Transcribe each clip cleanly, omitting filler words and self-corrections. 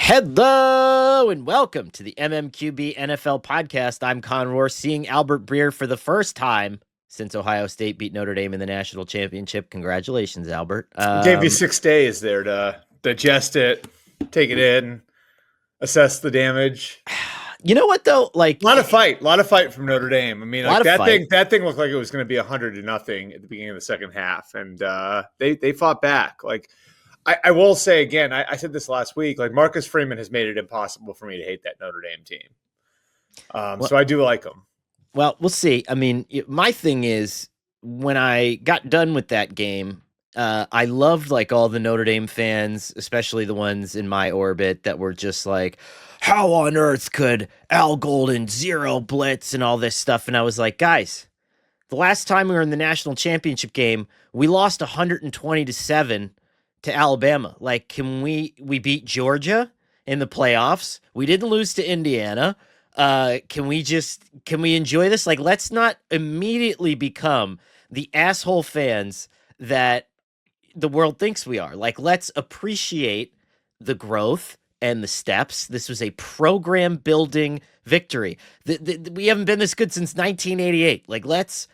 Hello and welcome to the MMQB NFL podcast. I'm Conor, seeing Albert Breer for the first time since Ohio State beat Notre Dame in the national championship. Congratulations, Albert. Gave you 6 days there to digest it, take it in, assess the damage. You know what though? Like a lot of fight from Notre Dame. I mean, like that thing looked like it was going to be 100-0 at the beginning of the second half, and they fought back. Like I will say again, I said this last week. Like Marcus Freeman has made it impossible for me to hate that Notre Dame team. So I do like them. Well, we'll see. I mean, my thing is when I got done with that game, I loved like all the Notre Dame fans, especially the ones in my orbit that were just like, how on earth could Al Golden zero blitz and all this stuff? And I was like, guys, the last time we were in the national championship game, we lost 120-7 to Alabama. Like, can we beat Georgia in the playoffs? We didn't lose to Indiana. Can we enjoy this? Like, let's not immediately become the asshole fans that the world thinks we are. Like, let's appreciate the growth and the steps. This was a program building victory. We haven't been this good since 1988. Like, let's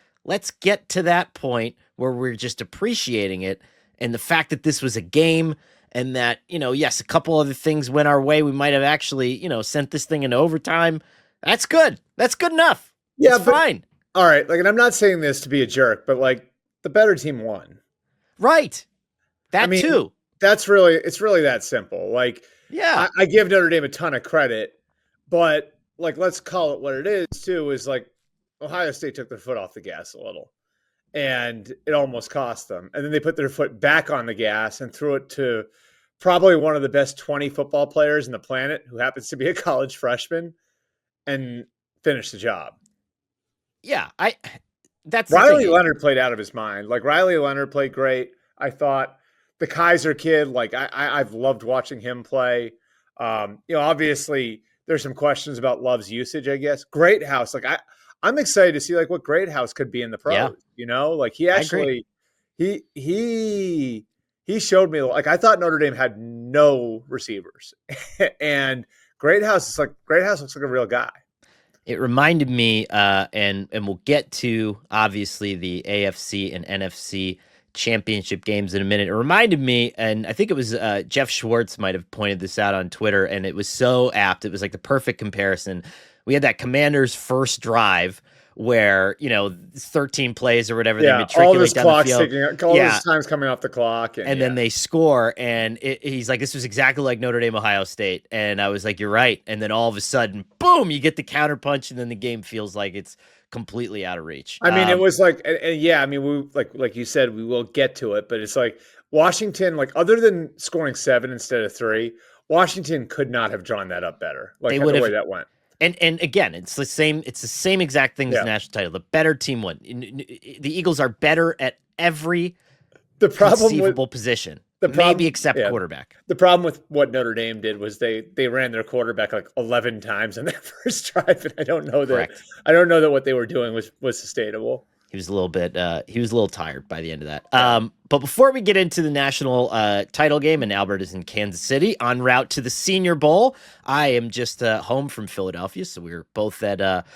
get to that point where we're just appreciating it. And the fact that this was a game and that, yes, a couple other things went our way. We might have actually, sent this thing into overtime. That's good. That's good enough. Yeah, it's fine. All right. Like, and I'm not saying this to be a jerk, but like the better team won. Right. That too. It's really that simple. Like, yeah, I give Notre Dame a ton of credit, but like, let's call it what it is too, is like Ohio State took their foot off the gas a little and it almost cost them. And then they put their foot back on the gas and threw it to probably one of the best 20 football players in the planet who happens to be a college freshman and finished the job. Yeah. That's Riley Leonard played out of his mind. Like Riley Leonard played great. I thought the Kaiser kid, like I've loved watching him play. Obviously there's some questions about Love's usage, I guess. Greathouse. Like I'm excited to see like what Greathouse could be in the pros, like he actually, he showed me, like, I thought Notre Dame had no receivers and Greathouse looks like a real guy. It reminded me, and we'll get to obviously the AFC and NFC championship games in a minute. It reminded me, and I think it was Jeff Schwartz might have pointed this out on Twitter, and it was so apt. It was like the perfect comparison. We had that Commanders' first drive where 13 plays or whatever they matriculate down the field. All this time's coming off the clock, and then they score, and he's like, "This was exactly like Notre Dame, Ohio State," and I was like, "You're right." And then all of a sudden, boom! You get the counterpunch, and then the game feels like it's completely out of reach. I mean, it was like, I mean, we like you said, we will get to it, but it's like Washington, like other than scoring 7 instead of 3, Washington could not have drawn that up better. Like the way that went. And again, it's the same exact thing as the national title. The better team won. The Eagles are better at every conceivable position, maybe except quarterback. The problem with what Notre Dame did was they ran their quarterback like 11 times in their first drive, and I don't know that what they were doing was sustainable. He was a little tired by the end of that. But before we get into the national title game, and Albert is in Kansas City en route to the Senior Bowl, I am just home from Philadelphia, so we're both at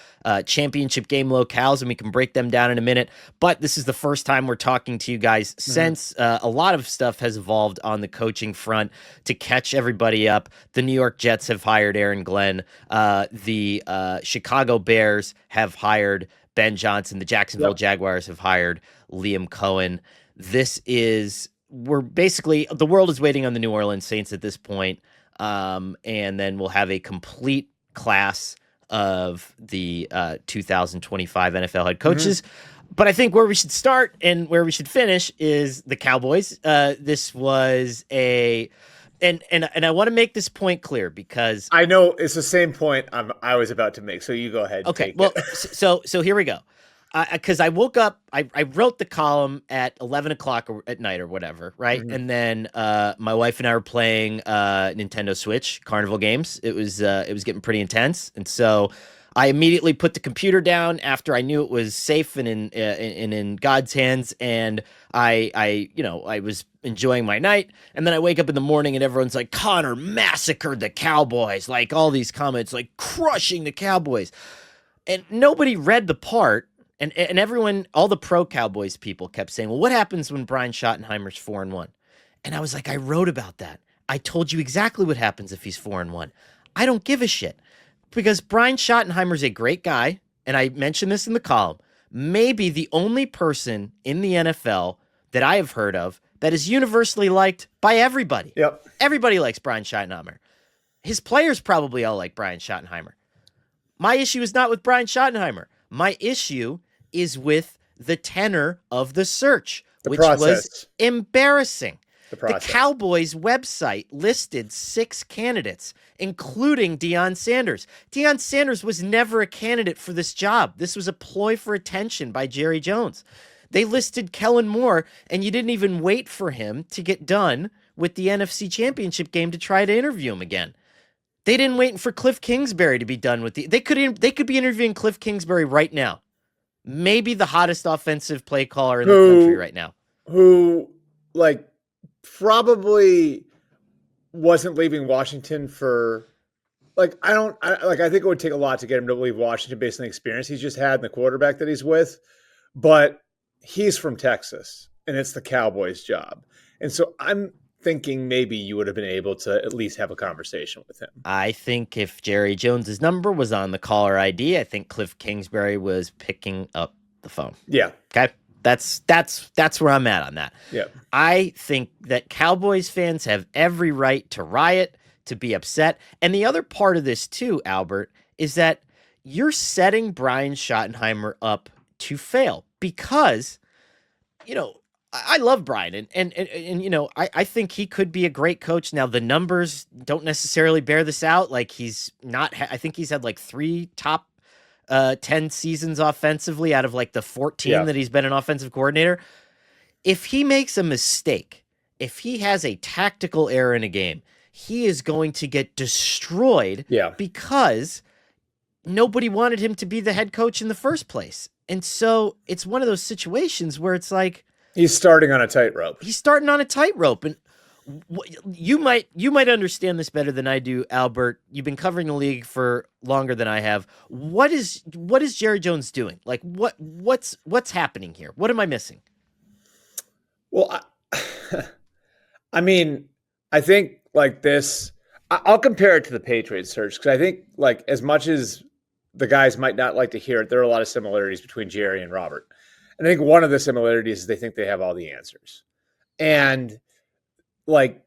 championship game locales, and we can break them down in a minute. But this is the first time we're talking to you guys since a lot of stuff has evolved on the coaching front. To catch everybody up, the New York Jets have hired Aaron Glenn. The Chicago Bears have hired Ben Johnson. The Jacksonville Jaguars have hired Liam Cohen. We're basically, the world is waiting on the New Orleans Saints at this point. And then we'll have a complete class of the 2025 NFL head coaches. But I think where we should start and where we should finish is the Cowboys. This was and I want to make this point clear because I know it's the same point I was about to make. So you go ahead. Okay. Well, so here we go. Because I woke up, I wrote the column at 11 o'clock at night or whatever, right? And then my wife and I were playing Nintendo Switch Carnival games. It was getting pretty intense, and so I immediately put the computer down after I knew it was safe and in God's hands, and I was enjoying my night. And then I wake up in the morning and everyone's like, Conor massacred the Cowboys, like all these comments like crushing the Cowboys, and nobody read the part. And everyone, all the pro Cowboys people kept saying, well, what happens when Brian Schottenheimer's 4-1? And I was like, I wrote about that. I told you exactly what happens if he's 4-1. I don't give a shit, because Brian Schottenheimer's a great guy, and I mentioned this in the column. Maybe the only person in the NFL that I have heard of that is universally liked by everybody. Yep. Everybody likes Brian Schottenheimer. His players probably all like Brian Schottenheimer. My issue is not with Brian Schottenheimer. My issue is with the tenor of the search, which was embarrassing. The Cowboys website listed 6 candidates, including Deion Sanders. Deion Sanders was never a candidate for this job. This was a ploy for attention by Jerry Jones. They listed Kellen Moore, and you didn't even wait for him to get done with the NFC Championship game to try to interview him again. They didn't wait for Cliff Kingsbury to be done with they could be interviewing Cliff Kingsbury right now. Maybe the hottest offensive play caller in the country right now. Who, like, probably wasn't leaving Washington for, like, I think it would take a lot to get him to leave Washington based on the experience he's just had and the quarterback that he's with. But he's from Texas, and it's the Cowboys' job. And so I'm thinking maybe you would have been able to at least have a conversation with him. I think if Jerry Jones's number was on the caller ID, I think Cliff Kingsbury was picking up the phone. Yeah. Okay. That's where I'm at on that. Yeah. I think that Cowboys fans have every right to riot, to be upset. And the other part of this too, Albert, is that you're setting Brian Schottenheimer up to fail, because, I love Brian, and I think he could be a great coach. Now, the numbers don't necessarily bear this out. Like, he's not, I think he's had like 3 top 10 seasons offensively out of like the 14 that he's been an offensive coordinator. If he makes a mistake, if he has a tactical error in a game, he is going to get destroyed because nobody wanted him to be the head coach in the first place. And so it's one of those situations where it's like, he's starting on a tightrope. And you might understand this better than I do, Albert. You've been covering the league for longer than I have. What is Jerry Jones doing? Like, what's happening here? What am I missing? Well, I mean, I think like this, I'll compare it to the Patriots search, because I think, like, as much as the guys might not like to hear it, there are a lot of similarities between Jerry and Robert. And I think one of the similarities is they think they have all the answers. And, like,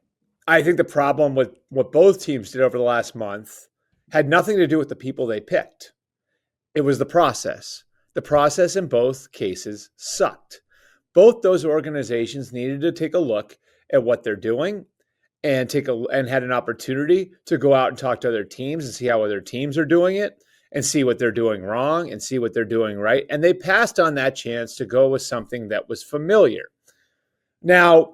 I think the problem with what both teams did over the last month had nothing to do with the people they picked. It was the process. The process in both cases sucked. Both those organizations needed to take a look at what they're doing and had an opportunity to go out and talk to other teams and see how other teams are doing it, and see what they're doing wrong and see what they're doing right. And they passed on that chance to go with something that was familiar. Now,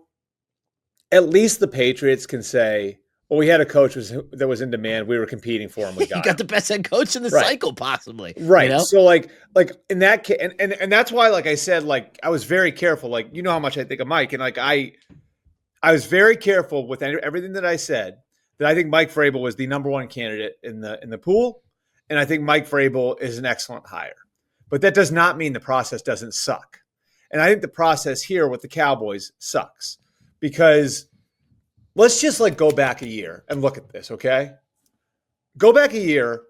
at least the Patriots can say, well, we had a coach that was in demand. We were competing for him. We got you got the best head coach in the cycle, possibly. Right. So like in that case, and that's why, like I said, like, I was very careful. Like, you know how much I think of Mike. And like, I was very careful with everything that I said, that I think Mike Vrabel was the number 1 candidate in the pool. And I think Mike Vrabel is an excellent hire. But that does not mean the process doesn't suck. And I think the process here with the Cowboys sucks, because let's just like go back a year and look at this, okay? Go back a year.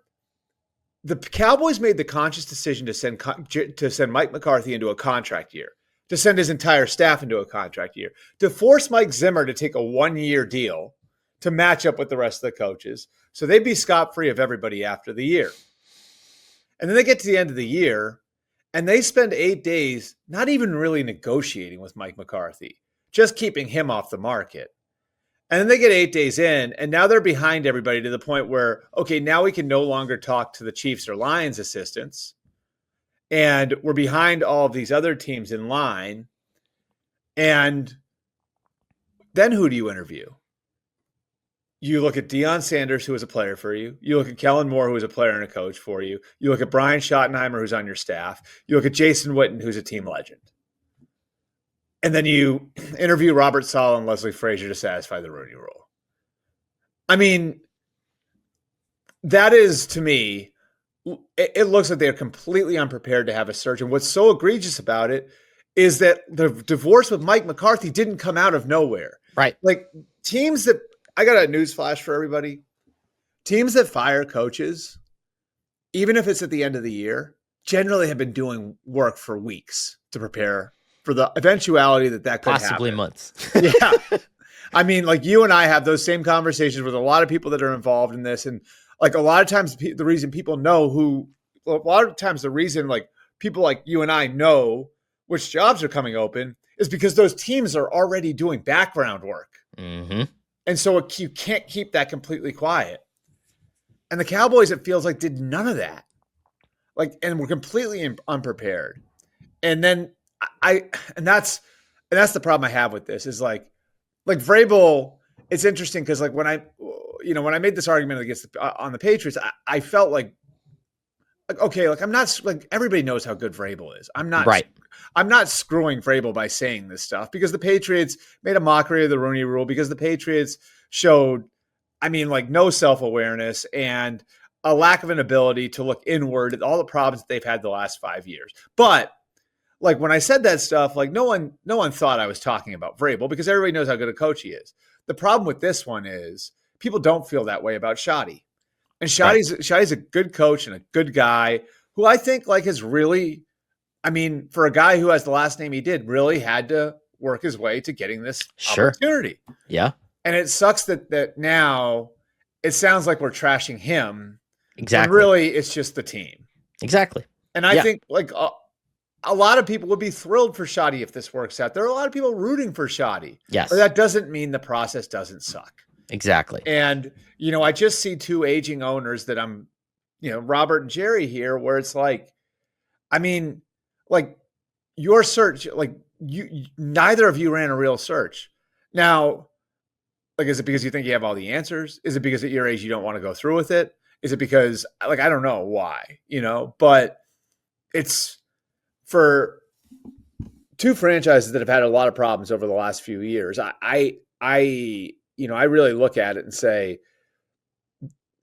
The Cowboys made the conscious decision to send Mike McCarthy into a contract year, to send his entire staff into a contract year, to force Mike Zimmer to take a 1-year deal to match up with the rest of the coaches, so they'd be scot-free of everybody after the year. And then they get to the end of the year, and they spend 8 days not even really negotiating with Mike McCarthy, just keeping him off the market. And then they get 8 days in, and now they're behind everybody to the point where, okay, now we can no longer talk to the Chiefs or Lions assistants, and we're behind all of these other teams in line. And then who do you interview? You look at Deion Sanders, who was a player for you. You look at Kellen Moore, who was a player and a coach for you. You look at Brian Schottenheimer, who's on your staff. You look at Jason Witten, who's a team legend. And then you interview Robert Saleh and Leslie Frazier to satisfy the Rooney Rule. I mean, that is, to me, it looks like they're completely unprepared to have a search. And what's so egregious about it is that the divorce with Mike McCarthy didn't come out of nowhere. Right. Like teams that, I got a news flash for everybody. Teams that fire coaches, even if it's at the end of the year, generally have been doing work for weeks to prepare for the eventuality that could possibly happen. Months. Yeah. I mean, like you and I have those same conversations with a lot of people that are involved in this. And like a lot of times the reason people know the reason like people like you and I know which jobs are coming open is because those teams are already doing background work. Mm-hmm. And so you can't keep that completely quiet. And the Cowboys, it feels like, did none of that. Like, and we're completely unprepared. And then that's the problem I have with this is like Vrabel, it's interesting because like when I made this argument against on the Patriots, I felt like okay, like I'm not like everybody knows how good Vrabel is. I'm not screwing Vrabel by saying this stuff because the Patriots made a mockery of the Rooney Rule because the Patriots showed, I mean, like no self-awareness and a lack of an ability to look inward at all the problems that they've had the last 5 years. But like when I said that stuff, like no one thought I was talking about Vrabel because everybody knows how good a coach he is. The problem with this one is people don't feel that way about Schotty. And Schotty's a good coach and a good guy who I think like has really, I mean, for a guy who has the last name he did, really had to work his way to getting this opportunity. Yeah. And it sucks that now it sounds like we're trashing him. Exactly. When really it's just the team. Exactly. And I think like a lot of people would be thrilled for Schotty if this works out. There are a lot of people rooting for Schotty. Yes. But that doesn't mean the process doesn't suck. Exactly. And, I just see two aging owners that I'm, Robert and Jerry here, where it's like, I mean, like your search, like neither of you ran a real search. Now, like, is it because you think you have all the answers? Is it because at your age you don't want to go through with it? Is it because, like, I don't know why, but it's for two franchises that have had a lot of problems over the last few years. I really look at it and say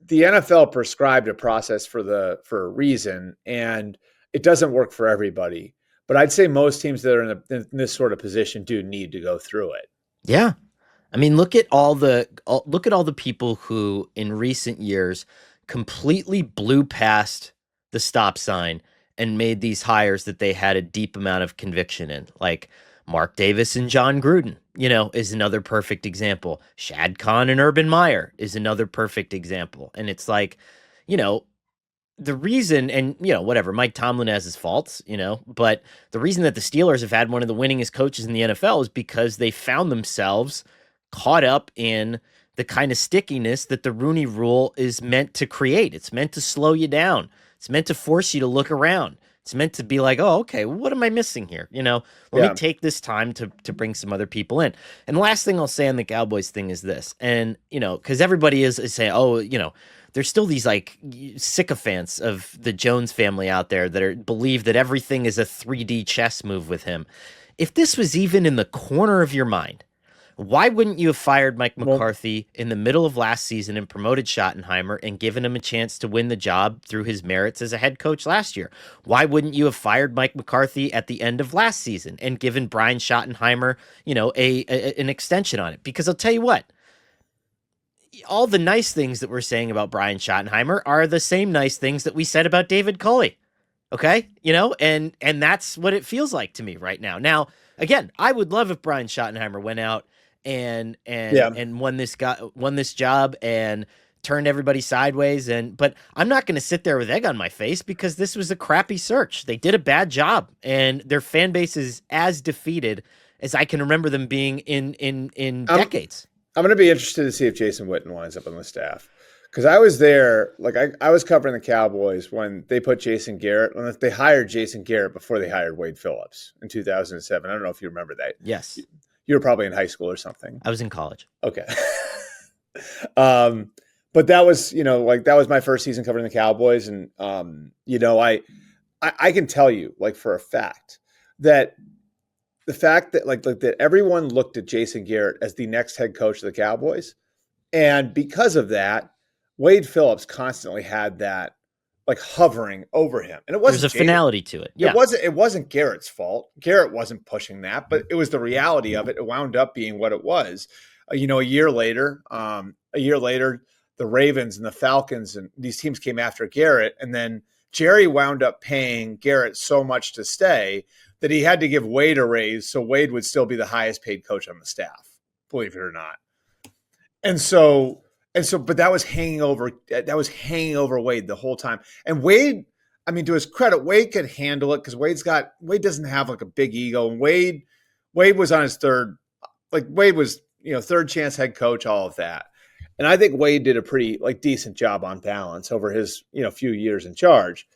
the NFL prescribed a process for a reason, and it doesn't work for everybody. But I'd say most teams that are in this sort of position do need to go through it. Yeah. I mean, look at all the people who in recent years completely blew past the stop sign and made these hires that they had a deep amount of conviction in, like Mark Davis and John Gruden, is another perfect example. Shad Khan and Urban Meyer is another perfect example. And it's like, the reason, and whatever, Mike Tomlin has his faults, but the reason that the Steelers have had one of the winningest coaches in the NFL is because they found themselves caught up in the kind of stickiness that the Rooney Rule is meant to create. It's meant to slow you down. It's meant to force you to look around. It's meant to be like, oh, okay, what am I missing here? Let me take this time to bring some other people in. And the last thing I'll say on the Cowboys thing is this, and, because everybody is saying, oh, there's still these like sycophants of the Jones family out there that believe that everything is a 3D chess move with him. If this was even in the corner of your mind, why wouldn't you have fired Mike McCarthy in the middle of last season and promoted Schottenheimer and given him a chance to win the job through his merits as a head coach last year? Why wouldn't you have fired Mike McCarthy at the end of last season and given Brian Schottenheimer, an extension on it? Because I'll tell you what, all the nice things that we're saying about Brian Schottenheimer are the same nice things that we said about David Culley. Okay? And that's what it feels like to me right now. Now, again, I would love if Brian Schottenheimer went out and won this job and turned everybody sideways. But I'm not going to sit there with egg on my face because this was a crappy search. They did a bad job, and their fan base is as defeated as I can remember them being in decades. I'm going to be interested to see if Jason Witten winds up on the staff. Because I was there, like I was covering the Cowboys when they put Jason Garrett, when they hired Jason Garrett before they hired Wade Phillips in 2007. I don't know if you remember that. Yes. You were probably in high school or something. I was in college. Okay. Um, but that was, like that was my first season covering the Cowboys. And, I can tell you like for a fact that the fact that like that everyone looked at Jason Garrett as the next head coach of the Cowboys. And because of that, Wade Phillips constantly had that like hovering over him. And it There's wasn't a finality to it. Yeah. it wasn't Garrett's fault. Garrett wasn't pushing that, but it was the reality of it. It wound up being what it was. A year later, the Ravens and the Falcons and these teams came after Garrett, and then Jerry wound up paying Garrett so much to stay that he had to give Wade a raise, so Wade would still be the highest paid coach on the staff, believe it or not. And so but that was hanging over Wade the whole time. And Wade, I mean, to his credit, Wade could handle it because Wade doesn't have like a big ego. And Wade was on his Wade was, third chance head coach, all of that. And I think Wade did a pretty like decent job on balance over his, few years in charge.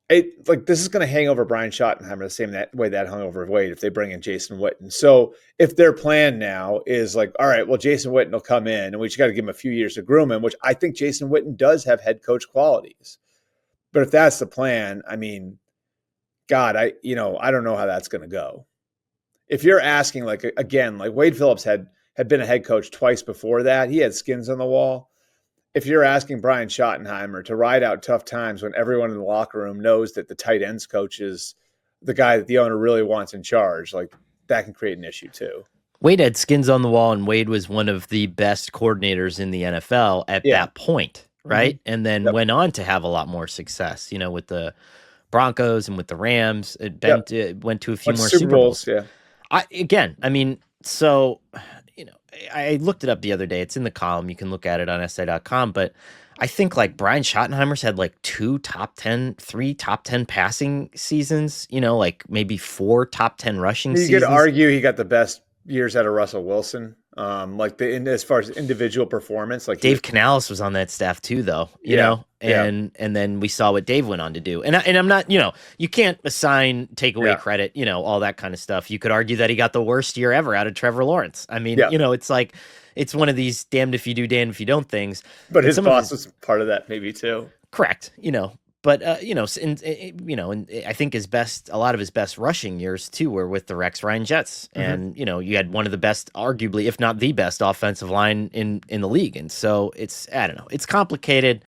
This is going to hang over Brian Schottenheimer the same way that hung over Wade if they bring in Jason Witten. So if their plan now is like, all right, well, Jason Witten will come in and we just got to give him a few years to groom him, which I think Jason Witten does have head coach qualities. But if that's the plan, I mean, God, I don't know how that's going to go. If you're asking like, again, like Wade Phillips had been a head coach twice before that. He had skins on the wall. If you're asking Brian Schottenheimer to ride out tough times when everyone in the locker room knows that the tight ends coach is the guy that the owner really wants in charge, like that can create an issue too. Wade had skins on the wall, and Wade was one of the best coordinators in the NFL at that point, right? Mm-hmm. And then went on to have a lot more success, with the Broncos and with the Rams. It went to a few more Super Bowls. Yeah. I looked it up the other day. It's in the column. You can look at it on SA.com. But I think like Brian Schottenheimer's had like 3 top 10 passing seasons, like maybe 4 top 10 rushing seasons. You could argue he got the best years out of Russell Wilson. As far as individual performance, like Dave Canales was on that staff too, though, and then we saw what Dave went on to do. And I'm not, you can't take away credit, all that kind of stuff. You could argue that he got the worst year ever out of Trevor Lawrence. I mean, it's like, it's one of these damned if you do, damned if you don't things. But his boss was part of that maybe too. Correct. But and I think a lot of his best rushing years too were with the Rex Ryan Jets, and you had one of the best, arguably, if not the best, offensive line in the league, and so it's complicated.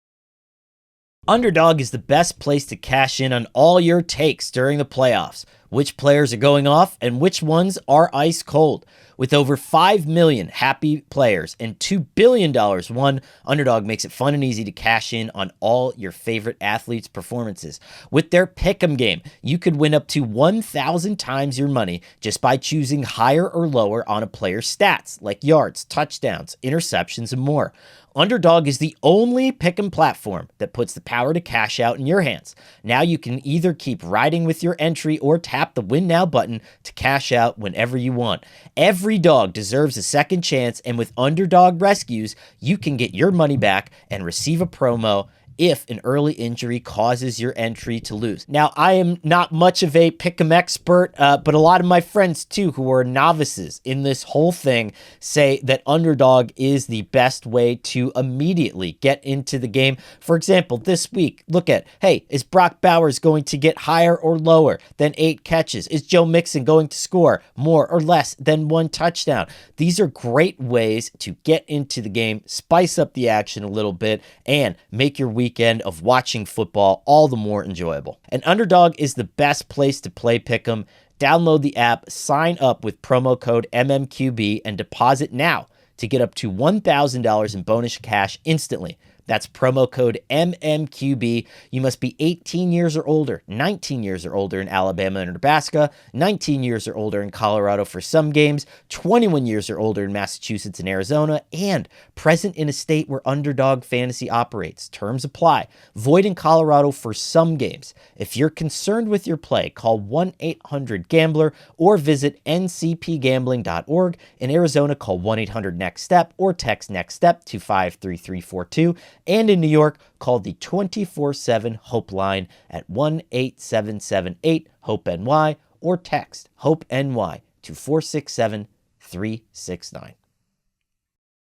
Underdog is the best place to cash in on all your takes during the playoffs. Which players are going off and which ones are ice cold. With over 5 million happy players and $2 billion won, Underdog makes it fun and easy to cash in on all your favorite athletes' performances. With their Pick'em game, you could win up to 1,000 times your money just by choosing higher or lower on a player's stats, like yards, touchdowns, interceptions, and more. Underdog is the only pick'em platform that puts the power to cash out in your hands. Now you can either keep riding with your entry or tap the Win Now button to cash out whenever you want. Every dog deserves a second chance, and with Underdog Rescues, you can get your money back and receive a promo if an early injury causes your entry to lose. Now, I am not much of a pick'em expert, but a lot of my friends too, who are novices in this whole thing, say that Underdog is the best way to immediately get into the game. For example, this week, look at, hey, is Brock Bowers going to get higher or lower than 8 catches? Is Joe Mixon going to score more or less than 1 touchdown? These are great ways to get into the game, spice up the action a little bit, and make your weekend of watching football all the more enjoyable. And Underdog is the best place to play Pick'em. Download the app, sign up with promo code MMQB, and deposit now to get up to $1,000 in bonus cash instantly. That's promo code MMQB. You must be 18 years or older, 19 years or older in Alabama and Nebraska, 19 years or older in Colorado for some games, 21 years or older in Massachusetts and Arizona, and present in a state where Underdog Fantasy operates. Terms apply. Void in Colorado for some games. If you're concerned with your play, call 1-800-GAMBLER or visit ncpgambling.org. In Arizona, call 1-800-NEXT-STEP or text NEXT STEP to 53342. And in New York, call the 24/7 Hope line at 1-8778-HOPE-NY or text HOPE-NY to 467-369.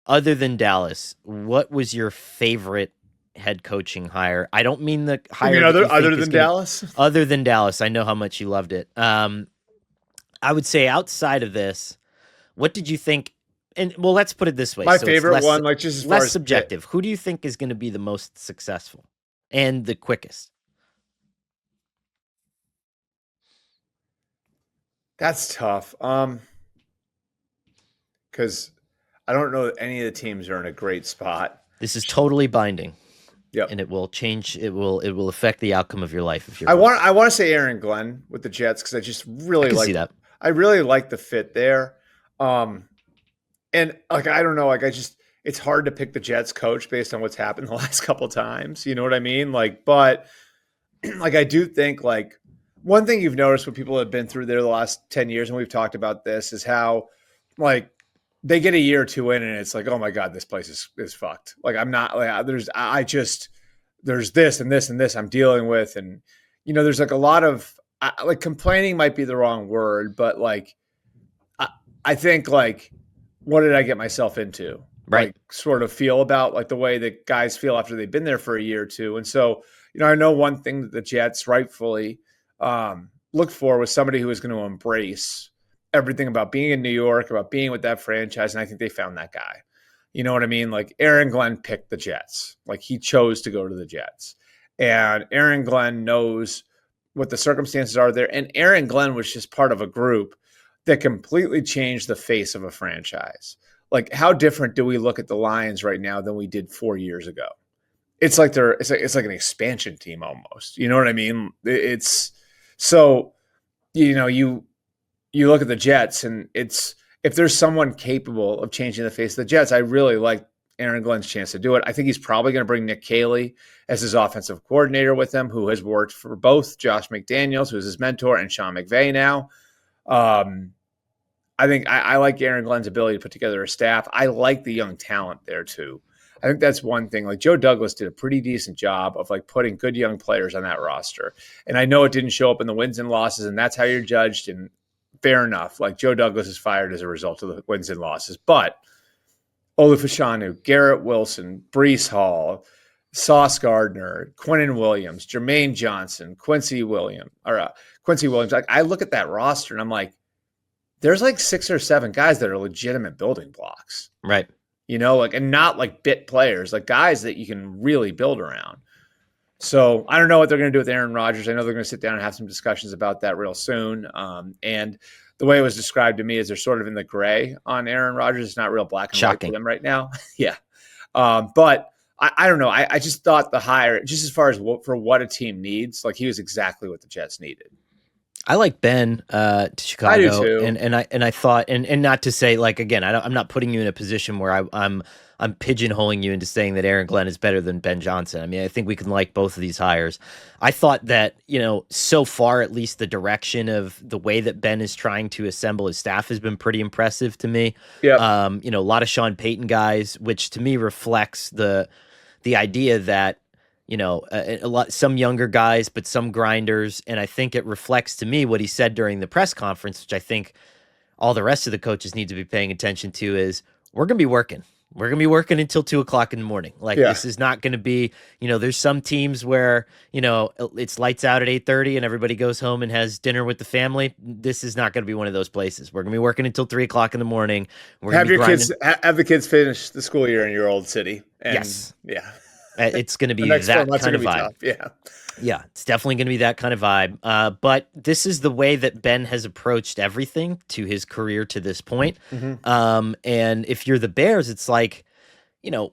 other than Dallas, what was your favorite head coaching hire? I don't mean the You mean hire that you other think is than going to, Dallas? other than Dallas. I know how much you loved it. I would say outside of this, what did you think? And well, let's put it this way. My So it's favorite one, like just as far less as fit. subjective. Who do you think is going to be the most successful and the quickest? That's tough. Because I don't know that any of the teams are in a great spot. This is totally binding, Yep. and it will change. It will affect the outcome of your life if you're. I want to say Aaron Glenn with the Jets because I just I really can like see that. I really like the fit there. And like I don't know, like I just it's hard to pick the Jets coach based on what's happened the last couple times. You know what I mean? Like, but like I do think like one thing you've noticed when people have been through there the last 10 years, and we've talked about this, is how like they get a year or two in and it's like, oh my God, this place is fucked. Like I'm not like there's this and this and this I'm dealing with. And there's like a lot of like complaining might be the wrong word, but like I think like what did I get myself into? Right. Like sort of feel about like the way that guys feel after they've been there for a year or two. And so, I know one thing that the Jets rightfully looked for was somebody who was going to embrace everything about being in New York, about being with that franchise. And I think they found that guy. You know what I mean? Like Aaron Glenn picked the Jets. Like he chose to go to the Jets. And Aaron Glenn knows what the circumstances are there. And Aaron Glenn was just part of a group that completely changed the face of a franchise. Like how different do we look at the Lions right now than we did 4 years ago? It's like it's like an expansion team almost. You know what I mean? It's so you look at the Jets and it's if there's someone capable of changing the face of the Jets, I really like Aaron Glenn's chance to do it. I think he's probably going to bring Nick Caley as his offensive coordinator with him, who has worked for both Josh McDaniels, who's his mentor, and Sean McVay now. I think I like Aaron Glenn's ability to put together a staff. I like the young talent there too. I think that's one thing. Like Joe Douglas did a pretty decent job of like putting good young players on that roster. And I know it didn't show up in the wins and losses, and that's how you're judged. And fair enough. Like Joe Douglas is fired as a result of the wins and losses. But Olufashanu, Garrett Wilson, Brees Hall, Sauce Gardner, Quinnen Williams, Jermaine Johnson, Quincy Williams. Like I look at that roster and I'm like, there's like 6 or 7 guys that are legitimate building blocks. Right. Like, and not like bit players, like guys that you can really build around. So I don't know what they're going to do with Aaron Rodgers. I know they're going to sit down and have some discussions about that real soon. And the way it was described to me is they're sort of in the gray on Aaron Rodgers. It's not real black and white for them right now. Yeah. But I don't know. I just thought the hire, just as far as for what a team needs, like he was exactly what the Jets needed. I like Ben to Chicago, I do too. and I thought, and not to say like again, I'm not putting you in a position where I'm pigeonholing you into saying that Aaron Glenn is better than Ben Johnson. I mean, I think we can like both of these hires. I thought that so far at least the direction of the way that Ben is trying to assemble his staff has been pretty impressive to me. Yeah, a lot of Sean Payton guys, which to me reflects the idea that. Some younger guys, but some grinders. And I think it reflects to me what he said during the press conference, which I think all the rest of the coaches need to be paying attention to is we're going to be working. We're going to be working until 2:00 in the morning. Like This is not going to be, there's some teams where, it's lights out at 8:30 and everybody goes home and has dinner with the family. This is not going to be one of those places. We're going to be working until 3:00 in the morning. We're have the kids finish the school year in your old city. And, yes. Yeah. It's going to be that kind of vibe. Yeah. Yeah, it's definitely going to be that kind of vibe. But this is the way that Ben has approached everything to his career to this point. Mm-hmm. And if you're the Bears, it's like,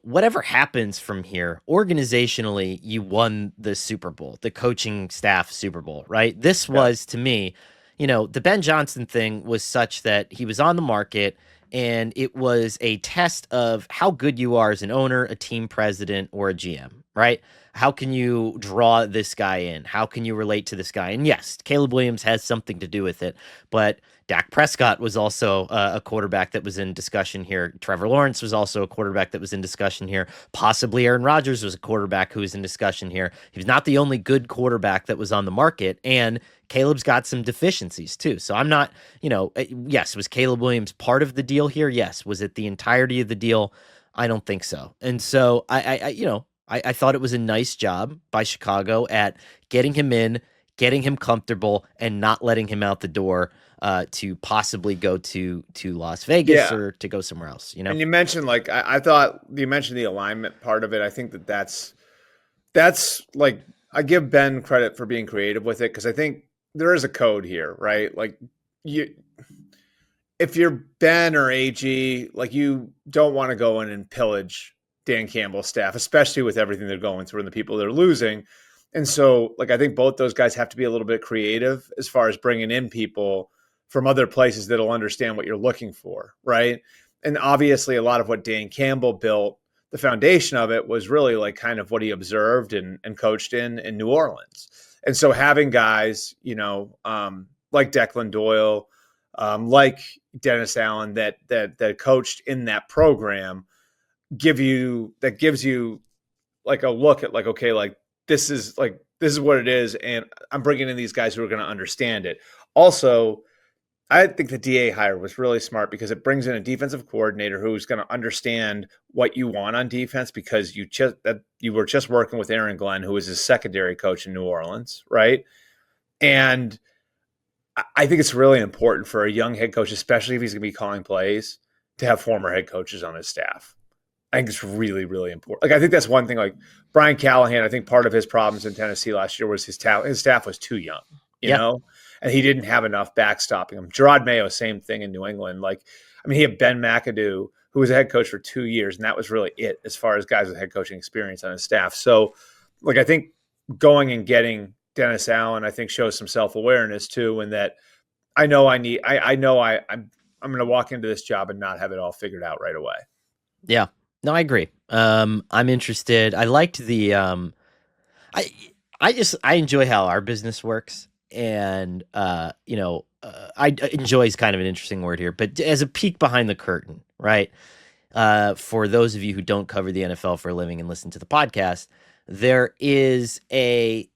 whatever happens from here, organizationally, you won the Super Bowl, the coaching staff Super Bowl, right? This was, to me, the Ben Johnson thing was such that he was on the market. And it was a test of how good you are as an owner, a team president, or a GM, right? How can you draw this guy in? How can you relate to this guy? And yes, Caleb Williams has something to do with it, but Dak Prescott was also a quarterback that was in discussion here. Trevor Lawrence was also a quarterback that was in discussion here. Possibly Aaron Rodgers was a quarterback who was in discussion here. He was not the only good quarterback that was on the market, and Caleb's got some deficiencies too. So I'm not, yes, was Caleb Williams part of the deal here? Yes. Was it the entirety of the deal? I don't think so. And so I thought it was a nice job by Chicago at getting him in, getting him comfortable, and not letting him out the door to possibly go to Las Vegas Yeah. or to go somewhere else. And you mentioned like I thought you mentioned the alignment part of it. I think that's like I give Ben credit for being creative with it because I think there is a code here, right? Like you if you're Ben or AG, like you don't want to go in and pillage Dan Campbell's staff, especially with everything they're going through and the people they're losing. And so, like, I think both those guys have to be a little bit creative as far as bringing in people from other places that'll understand what you're looking for, right? And obviously, a lot of what Dan Campbell built, the foundation of it was really like kind of what he observed and coached in New Orleans. And so, having guys, like Declan Doyle, like Dennis Allen, that coached in that program, gives you like a look at like, okay, like this is what it is, and I'm bringing in these guys who are going to understand it. Also, I think the DA hire was really smart because it brings in a defensive coordinator who's going to understand what you want on defense because you were just working with Aaron Glenn, who was his secondary coach in New Orleans, right? And I think it's really important for a young head coach, especially if he's going to be calling plays, to have former head coaches on his staff. I think it's really, really important. Like, I think that's one thing. Like Brian Callahan, I think part of his problems in Tennessee last year was his talent. His staff was too young, Yeah. and he didn't have enough backstopping him. Gerard Mayo, same thing in New England. Like, I mean, he had Ben McAdoo, who was a head coach for 2 years, and that was really it as far as guys with head coaching experience on his staff. So, like, I think going and getting Dennis Allen, I think, shows some self-awareness too, and that I'm going to walk into this job and not have it all figured out right away. Yeah. No, I agree. I'm interested. I liked the I enjoy how our business works, and I enjoy is kind of an interesting word here, but as a peek behind the curtain, right? For those of you who don't cover the NFL for a living and listen to the podcast, there is I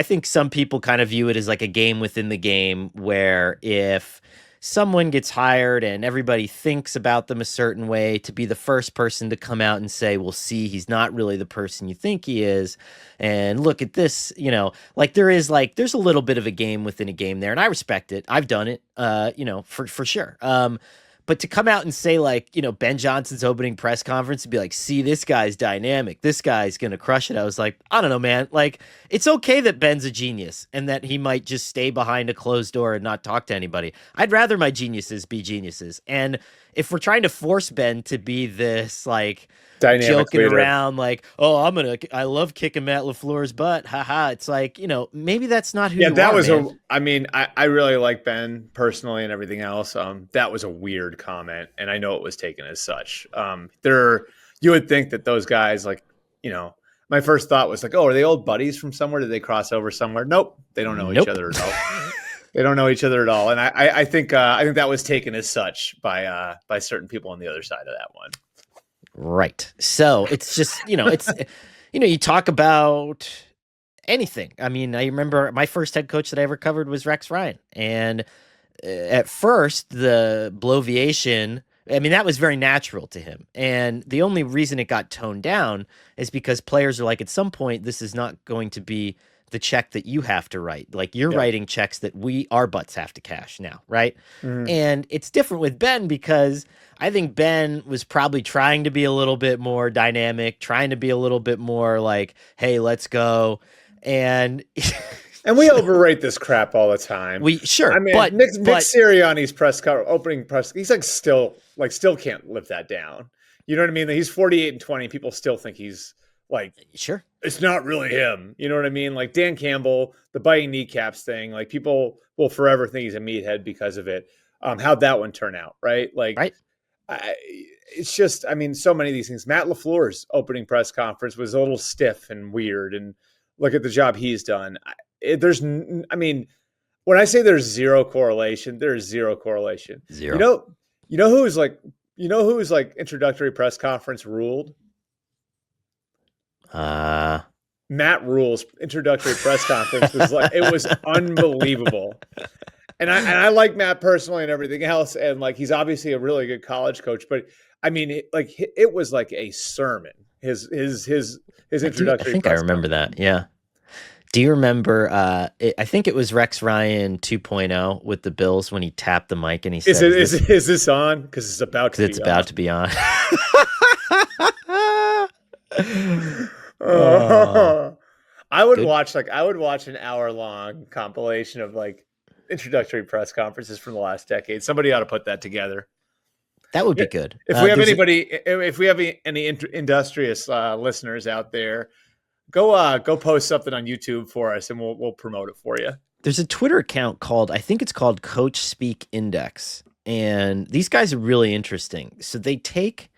think some people kind of view it as like a game within the game where if someone gets hired and everybody thinks about them a certain way, to be the first person to come out and say, well, see, he's not really the person you think he is. And look at this, there's a little bit of a game within a game there. And I respect it. I've done it, for sure. But to come out and say, like, Ben Johnson's opening press conference and be like, see, this guy's dynamic. This guy's going to crush it. I was like, I don't know, man. Like, it's okay that Ben's a genius and that he might just stay behind a closed door and not talk to anybody. I'd rather my geniuses be geniuses. And if we're trying to force Ben to be this, like, dynamic joking leader. around like, oh, I love kicking Matt LaFleur's butt. Haha. It's like, maybe that's not who you that are, was man. I really like Ben personally and everything else. That was a weird comment, and I know it was taken as such. You would think that those guys, like, my first thought was like, oh, are they old buddies from somewhere? Did they cross over somewhere? Nope. They don't know each other at all. They don't know each other at all. And I think that was taken as such by certain people on the other side of that one. Right. So it's just, it's, you talk about anything. I mean, I remember my first head coach that I ever covered was Rex Ryan. And at first, the bloviation, I mean, that was very natural to him. And the only reason it got toned down is because players are like, at some point, this is not going to be the check that you have to write. Like, you're writing checks that our butts have to cash now, right? Mm-hmm. And it's different with Ben because I think Ben was probably trying to be a little bit more dynamic, trying to be a little bit more like, hey, let's go. And we overrate this crap all the time. I mean, but Nick Sirianni's opening press, he's still can't live that down. You know what I mean? He's 48-20. People still think he's like, sure, it's not really him. You know what I mean? Like Dan Campbell, the biting kneecaps thing, like people will forever think he's a meathead because of it. How'd that one turn out? Right. Like, right. It's just, I mean, so many of these things. Matt LaFleur's opening press conference was a little stiff and weird, and look at the job he's done. When I say there's zero correlation, there's zero correlation. Zero. You know who's like introductory press conference ruled? Matt Rule's introductory press conference was like, it was unbelievable. And I like Matt personally and everything else. And like, he's obviously a really good college coach, but I mean, it was like a sermon. His I introductory think I press remember conference. that. Yeah. Do you remember? I think it was Rex Ryan 2.0 with the Bills when he tapped the mic and he Is said, it "Is this is this on? Because it's about to because it's be on. about to be on?" Oh, Uh, I would good. watch an hour long compilation of like introductory press conferences from the last decade. Somebody ought to put that together. That would be good. If we have There's any industrious listeners out there, go post something on YouTube for us, and we'll promote it for you. there's a Twitter account called, I think it's called Coach Speak Index, and these guys are really interesting. So they take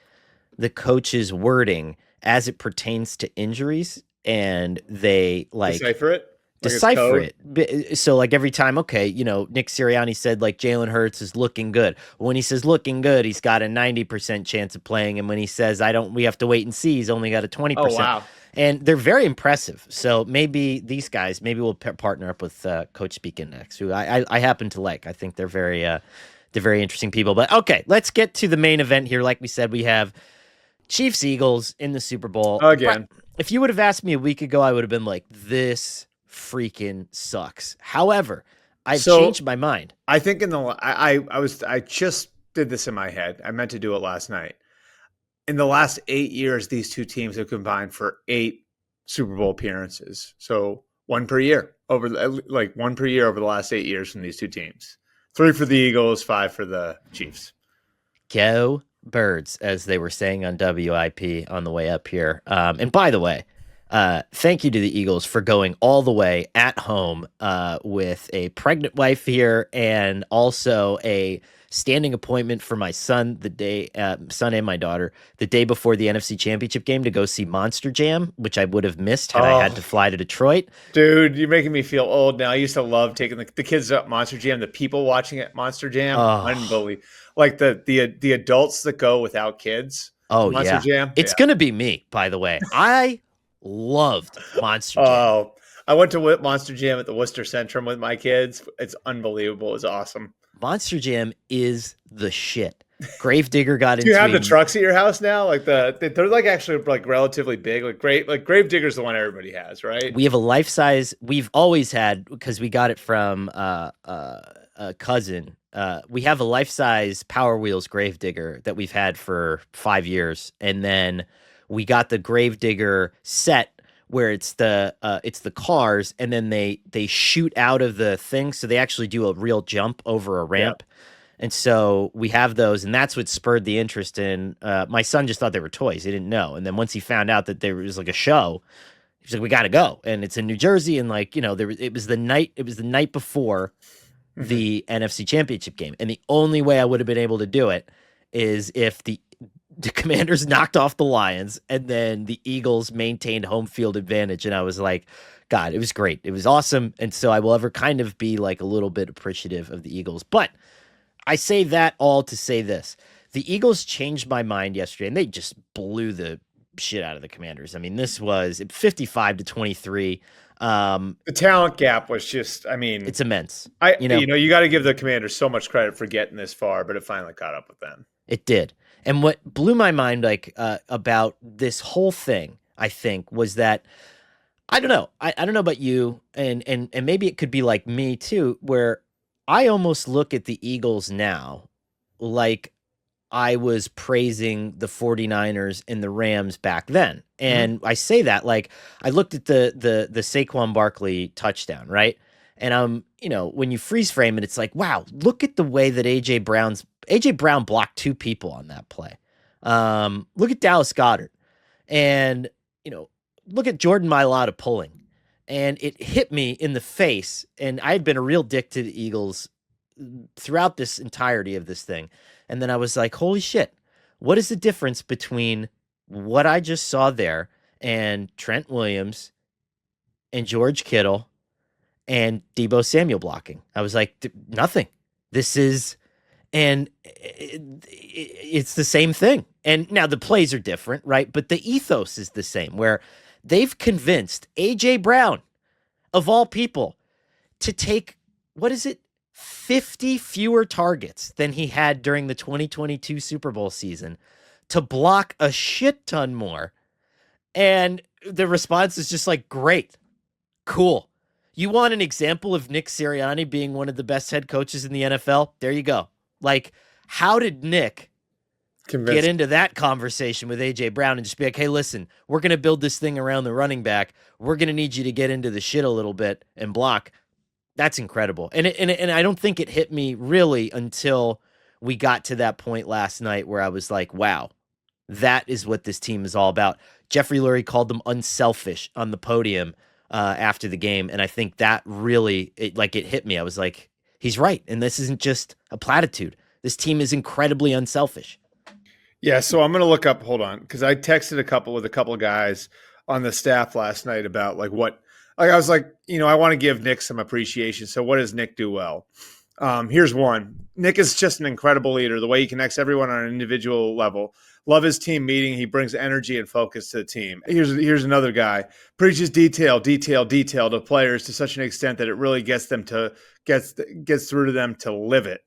the coach's wording as it pertains to injuries, and they like Decipher it like it's decipher code. it. So like every time, okay, Nick Sirianni said like Jalen Hurts is looking good. When he says looking good, he's got a 90% chance of playing. And when he says we have to wait and see, he's only got a Oh 20%. wow. And they're very impressive. So maybe these guys, maybe we'll partner up with Coach Speak Index, who I happen to like. I think they're very interesting people. But okay, let's get to the main event here. Like we said, we have Chiefs Eagles in the Super Bowl. Again. If you would have asked me a week ago, I would have been like, this freaking sucks. However, I've changed my mind. I think I just did this in my head. I meant to do it last night. In the last 8 years, these two teams have combined for 8 Super Bowl appearances. So one per year over the last 8 years from these two teams. 3 for the Eagles, 5 for the Chiefs. Go Birds, as they were saying on WIP on the way up here. And by the way, thank you to the Eagles for going all the way at home with a pregnant wife here and also a standing appointment for my son son and my daughter the day before the NFC Championship game to go see Monster Jam, which I would have missed had I had to fly to Detroit. Dude, you're making me feel old now. I used to love taking the kids up Monster Jam, the people watching at Monster Jam. Unbelievable. Like the adults that go without kids. Oh, Monster yeah. Jam. It's going to be me, by the way. I loved Monster Jam. Oh, I went to Monster Jam at the Worcester Centrum with my kids. It's unbelievable. It's awesome. Monster Jam is the shit. Gravedigger got into. Do you have the trucks at your house now? Like they're like actually like relatively big. Like Gravedigger's the one everybody has, right? We have a life size. We've always had, because we got it from a cousin. We have a life size Power Wheels Gravedigger that we've had for 5 years, and then we got the Gravedigger set where it's the cars, and then they shoot out of the thing, so they actually do a real jump over a ramp. Yeah. And so we have those, and that's what spurred the interest in. My son just thought they were toys; he didn't know. And then once he found out that there was like a show, he was like, "We got to go!" And it's in New Jersey, and like it was the night before the NFC Championship game, and the only way I would have been able to do it is if the Commanders knocked off the Lions, and then the Eagles maintained home field advantage. And I was like, God, it was great. It was awesome. And so I will ever kind of be like a little bit appreciative of the Eagles. But I say that all to say this. The Eagles changed my mind yesterday, and they just blew the shit out of the Commanders. I mean, this was 55-23. The talent gap was just, I mean, it's immense. You got to give the Commanders so much credit for getting this far, but it finally caught up with them. It did. And what blew my mind, about this whole thing, I think, was that I don't know. I don't know about you, and maybe it could be like me too, where I almost look at the Eagles now like I was praising the 49ers and the Rams back then. And I say that like I looked at the Saquon Barkley touchdown, right? And when you freeze frame it, it's like, wow, look at the way that AJ Brown blocked 2 people on that play. Look at Dallas Goedert, and look at Jordan Mailata pulling, and it hit me in the face. And I had been a real dick to the Eagles throughout this entirety of this thing. And then I was like, holy shit, what is the difference between what I just saw there and Trent Williams and George Kittle and Deebo Samuel blocking? I was like, nothing. And it's the same thing. And now the plays are different, right? But the ethos is the same, where they've convinced A.J. Brown, of all people, to take, 50 fewer targets than he had during the 2022 Super Bowl season, to block a shit ton more. And the response is just like, great, cool. You want an example of Nick Sirianni being one of the best head coaches in the NFL? There you go. Like, how did Nick get Convinced. into that conversation with AJ Brown and just be like, hey, listen, we're going to build this thing around the running back. We're going to need you to get into the shit a little bit and block. That's incredible. And I don't think it hit me really until we got to that point last night where I was like, wow, that is what this team is all about. Jeffrey Lurie called them unselfish on the podium after the game. And I think that really, it hit me. I was like, he's right. And this isn't just a platitude. This team is incredibly unselfish. Yeah, so I'm gonna look up. Hold on, because I texted a couple of guys on the staff last night about like what. Like I was like, I want to give Nick some appreciation. So what does Nick do well? Here's one. Nick is just an incredible leader. The way he connects everyone on an individual level. Love his team meeting. He brings energy and focus to the team. Here's another guy. Preaches detail to players to such an extent that it really gets through to them to live it.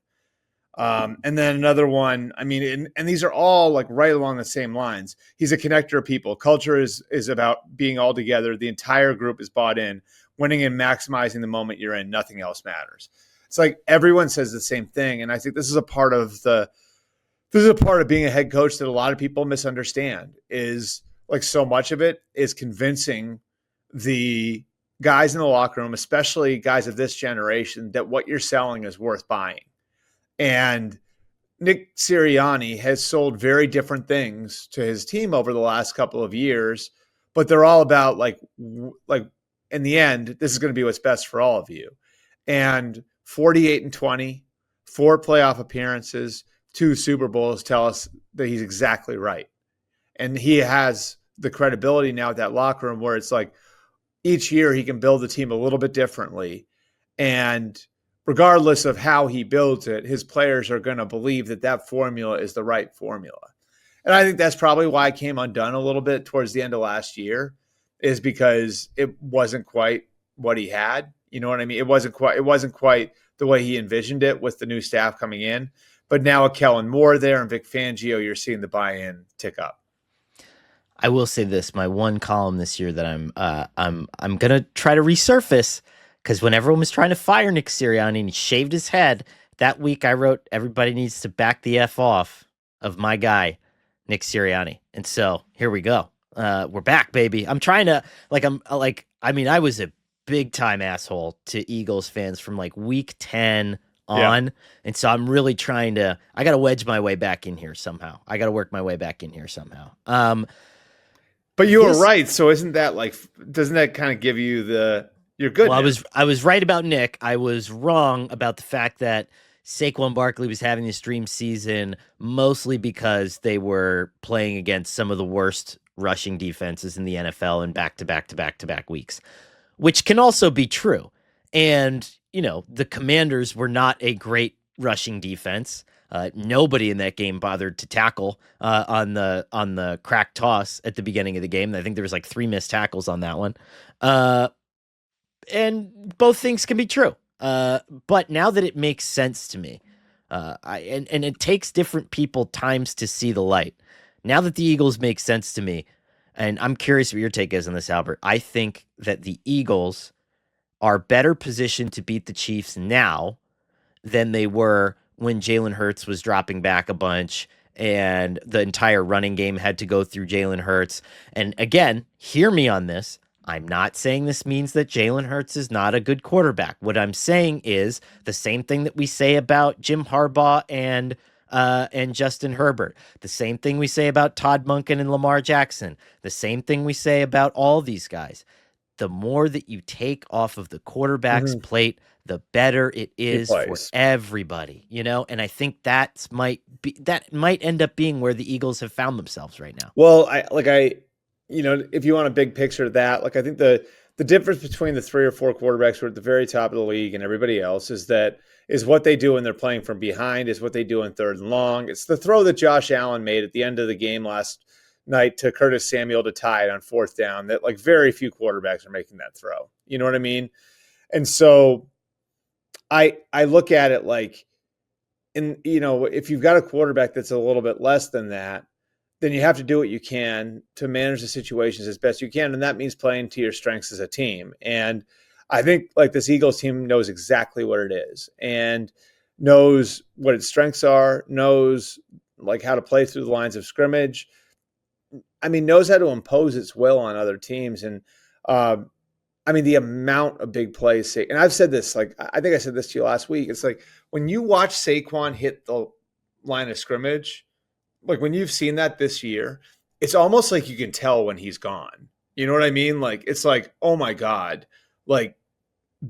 And then another one, I mean, and these are all like right along the same lines. He's a connector of people. Culture is about being all together. The entire group is bought in, winning and maximizing the moment you're in. Nothing else matters. It's like everyone says the same thing. And I think this is a part of being a head coach that a lot of people misunderstand, is like so much of it is convincing the guys in the locker room, especially guys of this generation, that what you're selling is worth buying. And Nick Sirianni has sold very different things to his team over the last couple of years, but they're all about like in the end, this is going to be what's best for all of you. And 48-20, 4 playoff appearances, 2 Super Bowls tell us that he's exactly right. And he has the credibility now at that locker room where it's like each year he can build the team a little bit differently. And regardless of how he builds it, his players are going to believe that formula is the right formula. And I think that's probably why it came undone a little bit towards the end of last year, is because it wasn't quite what he had. You know what I mean? It wasn't quite the way he envisioned it with the new staff coming in. But now with Kellen Moore there and Vic Fangio, you're seeing the buy-in tick up. I will say this: my one column this year that I'm gonna try to resurface, because when everyone was trying to fire Nick Sirianni and he shaved his head, that week I wrote, everybody needs to back the F off of my guy, Nick Sirianni. And so here we go. We're back, baby. I'm trying to, I was a big time asshole to Eagles fans from like week 10 on. Yeah. And so I'm really trying to, I got to wedge my way back in here somehow. I got to work my way back in here somehow. But you were right. So doesn't that kind of give you you're good? Well, I was right about Nick. I was wrong about the fact that Saquon Barkley was having this dream season mostly because they were playing against some of the worst rushing defenses in the NFL in back-to-back weeks, which can also be true. And, the Commanders were not a great rushing defense. Nobody in that game bothered to tackle on the crack toss at the beginning of the game. I think there was like 3 missed tackles on that one. And both things can be true. But now that it makes sense to me, and it takes different people times to see the light. Now that the Eagles make sense to me, and I'm curious what your take is on this, Albert. I think that the Eagles are better positioned to beat the Chiefs now than they were when Jalen Hurts was dropping back a bunch and the entire running game had to go through Jalen Hurts. And again, hear me on this. I'm not saying this means that Jalen Hurts is not a good quarterback. What I'm saying is the same thing that we say about Jim Harbaugh and Justin Herbert. The same thing we say about Todd Monken and Lamar Jackson. The same thing we say about all these guys. The more that you take off of the quarterback's plate, the better it is for everybody, and I think that might end up being where the Eagles have found themselves right now. Well, if you want a big picture of that, I think the difference between the 3 or 4 quarterbacks who are at the very top of the league and everybody else is what they do when they're playing from behind, is what they do in 3rd and long. It's the throw that Josh Allen made at the end of the game last night to Curtis Samuel to tie it on 4th down, that very few quarterbacks are making that throw. You know what I mean? And so I look at it if you've got a quarterback that's a little bit less than that, then you have to do what you can to manage the situations as best you can. And that means playing to your strengths as a team. And I think like this Eagles team knows exactly what it is and knows what its strengths are, knows like how to play through the lines of scrimmage. I mean, knows how to impose its will on other teams. And I mean, the amount of big plays, and I've said this, like, I think I said this to you last week. It's like when you watch Saquon hit the line of scrimmage, like when you've seen that this year, it's almost like you can tell when he's gone. You know what I mean? Like, it's like, oh my God, like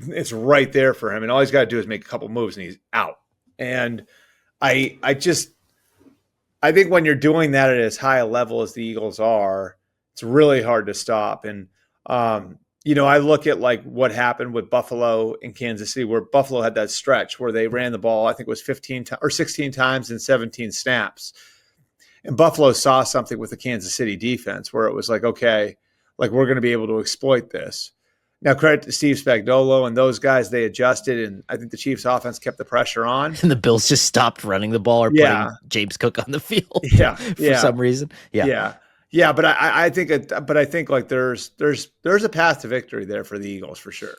it's right there for him. And all he's got to do is make a couple moves and he's out. And I just, I think when you're doing that at as high a level as the Eagles are, it's really hard to stop. And, I look at like what happened with Buffalo and Kansas City, where Buffalo had that stretch where they ran the ball, I think it was 15 or 16 times in 17 snaps. And Buffalo saw something with the Kansas City defense where it was like, okay, like we're going to be able to exploit this. Now, credit to Steve Spagnuolo and those guys, they adjusted, and I think the Chiefs' offense kept the pressure on. And the Bills just stopped running the ball or putting James Cook on the field for some reason. Yeah, but I think like there's a path to victory there for the Eagles for sure.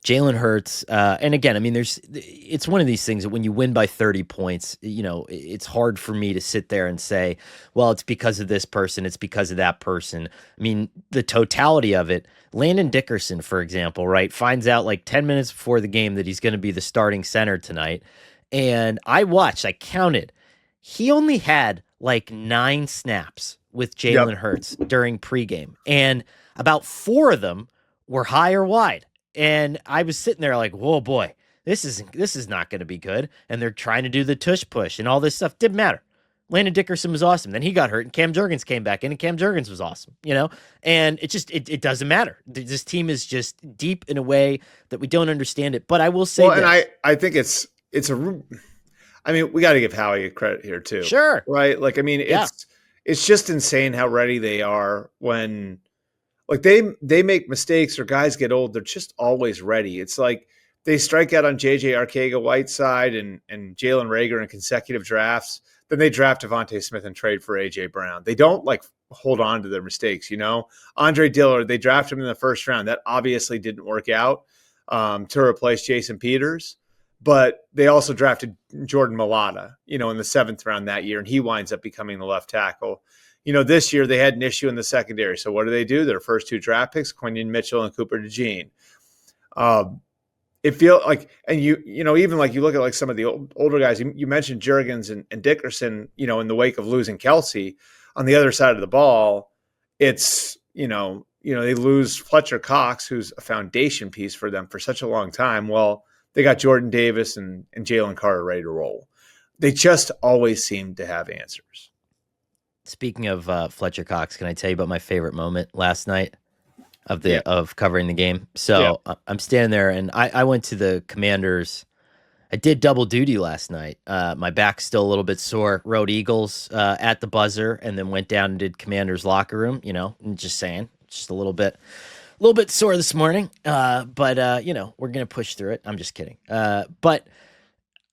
Jalen Hurts, and again, I mean, it's one of these things that when you win by 30 points, it's hard for me to sit there and say, well, it's because of this person, it's because of that person. I mean, the totality of it, Landon Dickerson, for example, right, finds out like 10 minutes before the game that he's going to be the starting center tonight. And I counted, he only had like 9 snaps with Jalen Hurts during pregame, and about 4 of them were high or wide. And I was sitting there like, whoa, boy, this is not going to be good. And they're trying to do the tush push and all this stuff. Didn't matter. Landon Dickerson was awesome. Then he got hurt, and Cam Jurgens came back in, and Cam Jurgens was awesome, And it doesn't matter. This team is just deep in a way that we don't understand it. But I will say, and I think I mean, we got to give Howie credit here too. Sure, right? Like, I mean, it's just insane how ready they are when. Like they make mistakes or guys get old. They're just always ready. It's like they strike out on J.J. Arcega-Whiteside and Jalen Reagor in consecutive drafts. Then they draft Devontae Smith and trade for A.J. Brown. They don't like hold on to their mistakes, Andre Dillard, they draft him in the first round. That obviously didn't work out to replace Jason Peters. But they also drafted Jordan Mailata, in the 7th round that year, and he winds up becoming the left tackle. This year they had an issue in the secondary. So what do? Their first 2 draft picks, Quinion Mitchell and Cooper DeJean. It feels like, and even like you look at like some of the older guys, you mentioned Jurgens and Dickerson, in the wake of losing Kelsey. On the other side of the ball, it's, they lose Fletcher Cox, who's a foundation piece for them for such a long time. Well, they got Jordan Davis and Jalen Carter ready to roll. They just always seem to have answers. Speaking of Fletcher Cox, can I tell you about my favorite moment last night of covering the game? So I'm standing there, and I went to the Commanders. I did double duty last night. My back's still a little bit sore. Rode Eagles at the buzzer, and then went down and did Commanders locker room. And just saying, just a little bit sore this morning. But we're gonna push through it. I'm just kidding. But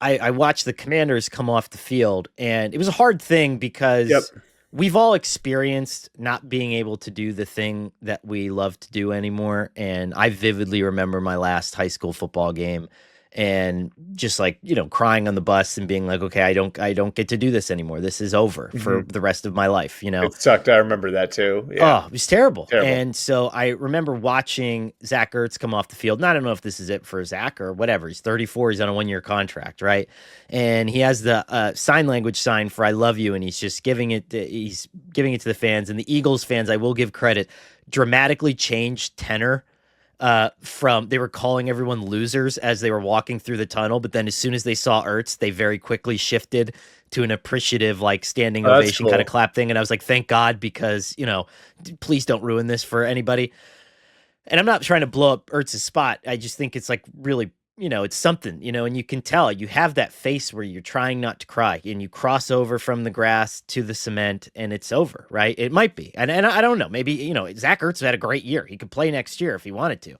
I watched the Commanders come off the field, and it was a hard thing because we've all experienced not being able to do the thing that we love to do anymore. And I vividly remember my last high school football game and just like, crying on the bus and being like, okay, I don't get to do this anymore. This is over for the rest of my life. It sucked. I remember that too. Yeah. Oh, it was terrible. And so I remember watching Zach Ertz come off the field. And I don't know if this is it for Zach or whatever. He's 34. He's on a 1-year contract. Right. And he has the sign language sign for I love you. And he's just giving it to the fans. And the Eagles fans, I will give credit, dramatically changed tenor. From they were calling everyone losers as they were walking through the tunnel, but then as soon as they saw Ertz, they very quickly shifted to an appreciative, like standing ovation kind of clap thing. And I was like, thank God, because please don't ruin this for anybody. And I'm not trying to blow up Ertz's spot. I just think it's like really, it's something, and you can tell you have that face where you're trying not to cry and you cross over from the grass to the cement and it's over, right? It might be. And I don't know, maybe, Zach Ertz had a great year. He could play next year if he wanted to,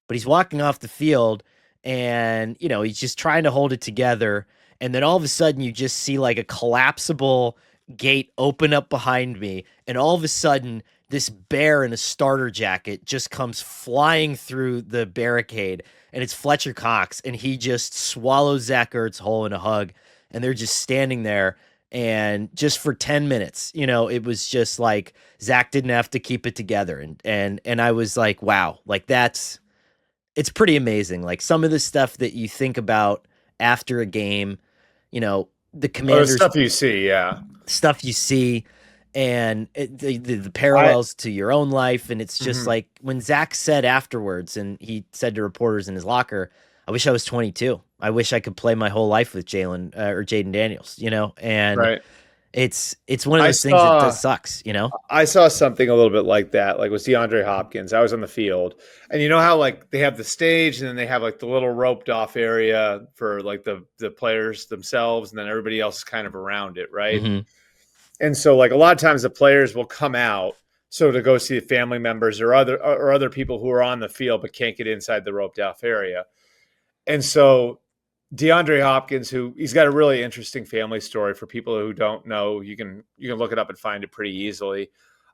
but he's walking off the field and, he's just trying to hold it together. And then all of a sudden you just see like a collapsible gate open up behind me, and all of a sudden, this bear in a starter jacket just comes flying through the barricade, and it's Fletcher Cox, and he just swallows Zach Ertz whole in a hug, and they're just standing there. And just for 10 minutes, it was just like Zach didn't have to keep it together. And I was like, wow, like it's pretty amazing. Like some of the stuff that you think about after a game, the Oh, the Commanders stuff you see, yeah. stuff you see, and the I parallels to your own life. And it's just mhm. like when Zach said afterwards, and he said to reporters in his locker, I wish I was 22. I wish I could play my whole life with Jalen or Jaden Daniels, and Right. it's one of I those things that saw does sucks. I saw something a little bit like that, like with DeAndre Hopkins. I was on the field, and you know how like they have the stage, and then they have like the little roped off area for like the players themselves, and then everybody else is kind of around it, right? Hmm. And so like a lot of times the players will come out so to go see the family members or other people who are on the field but can't get inside the roped off area. And so DeAndre Hopkins, who he's got a really interesting family story for people who don't know, you can look it up and find it pretty easily.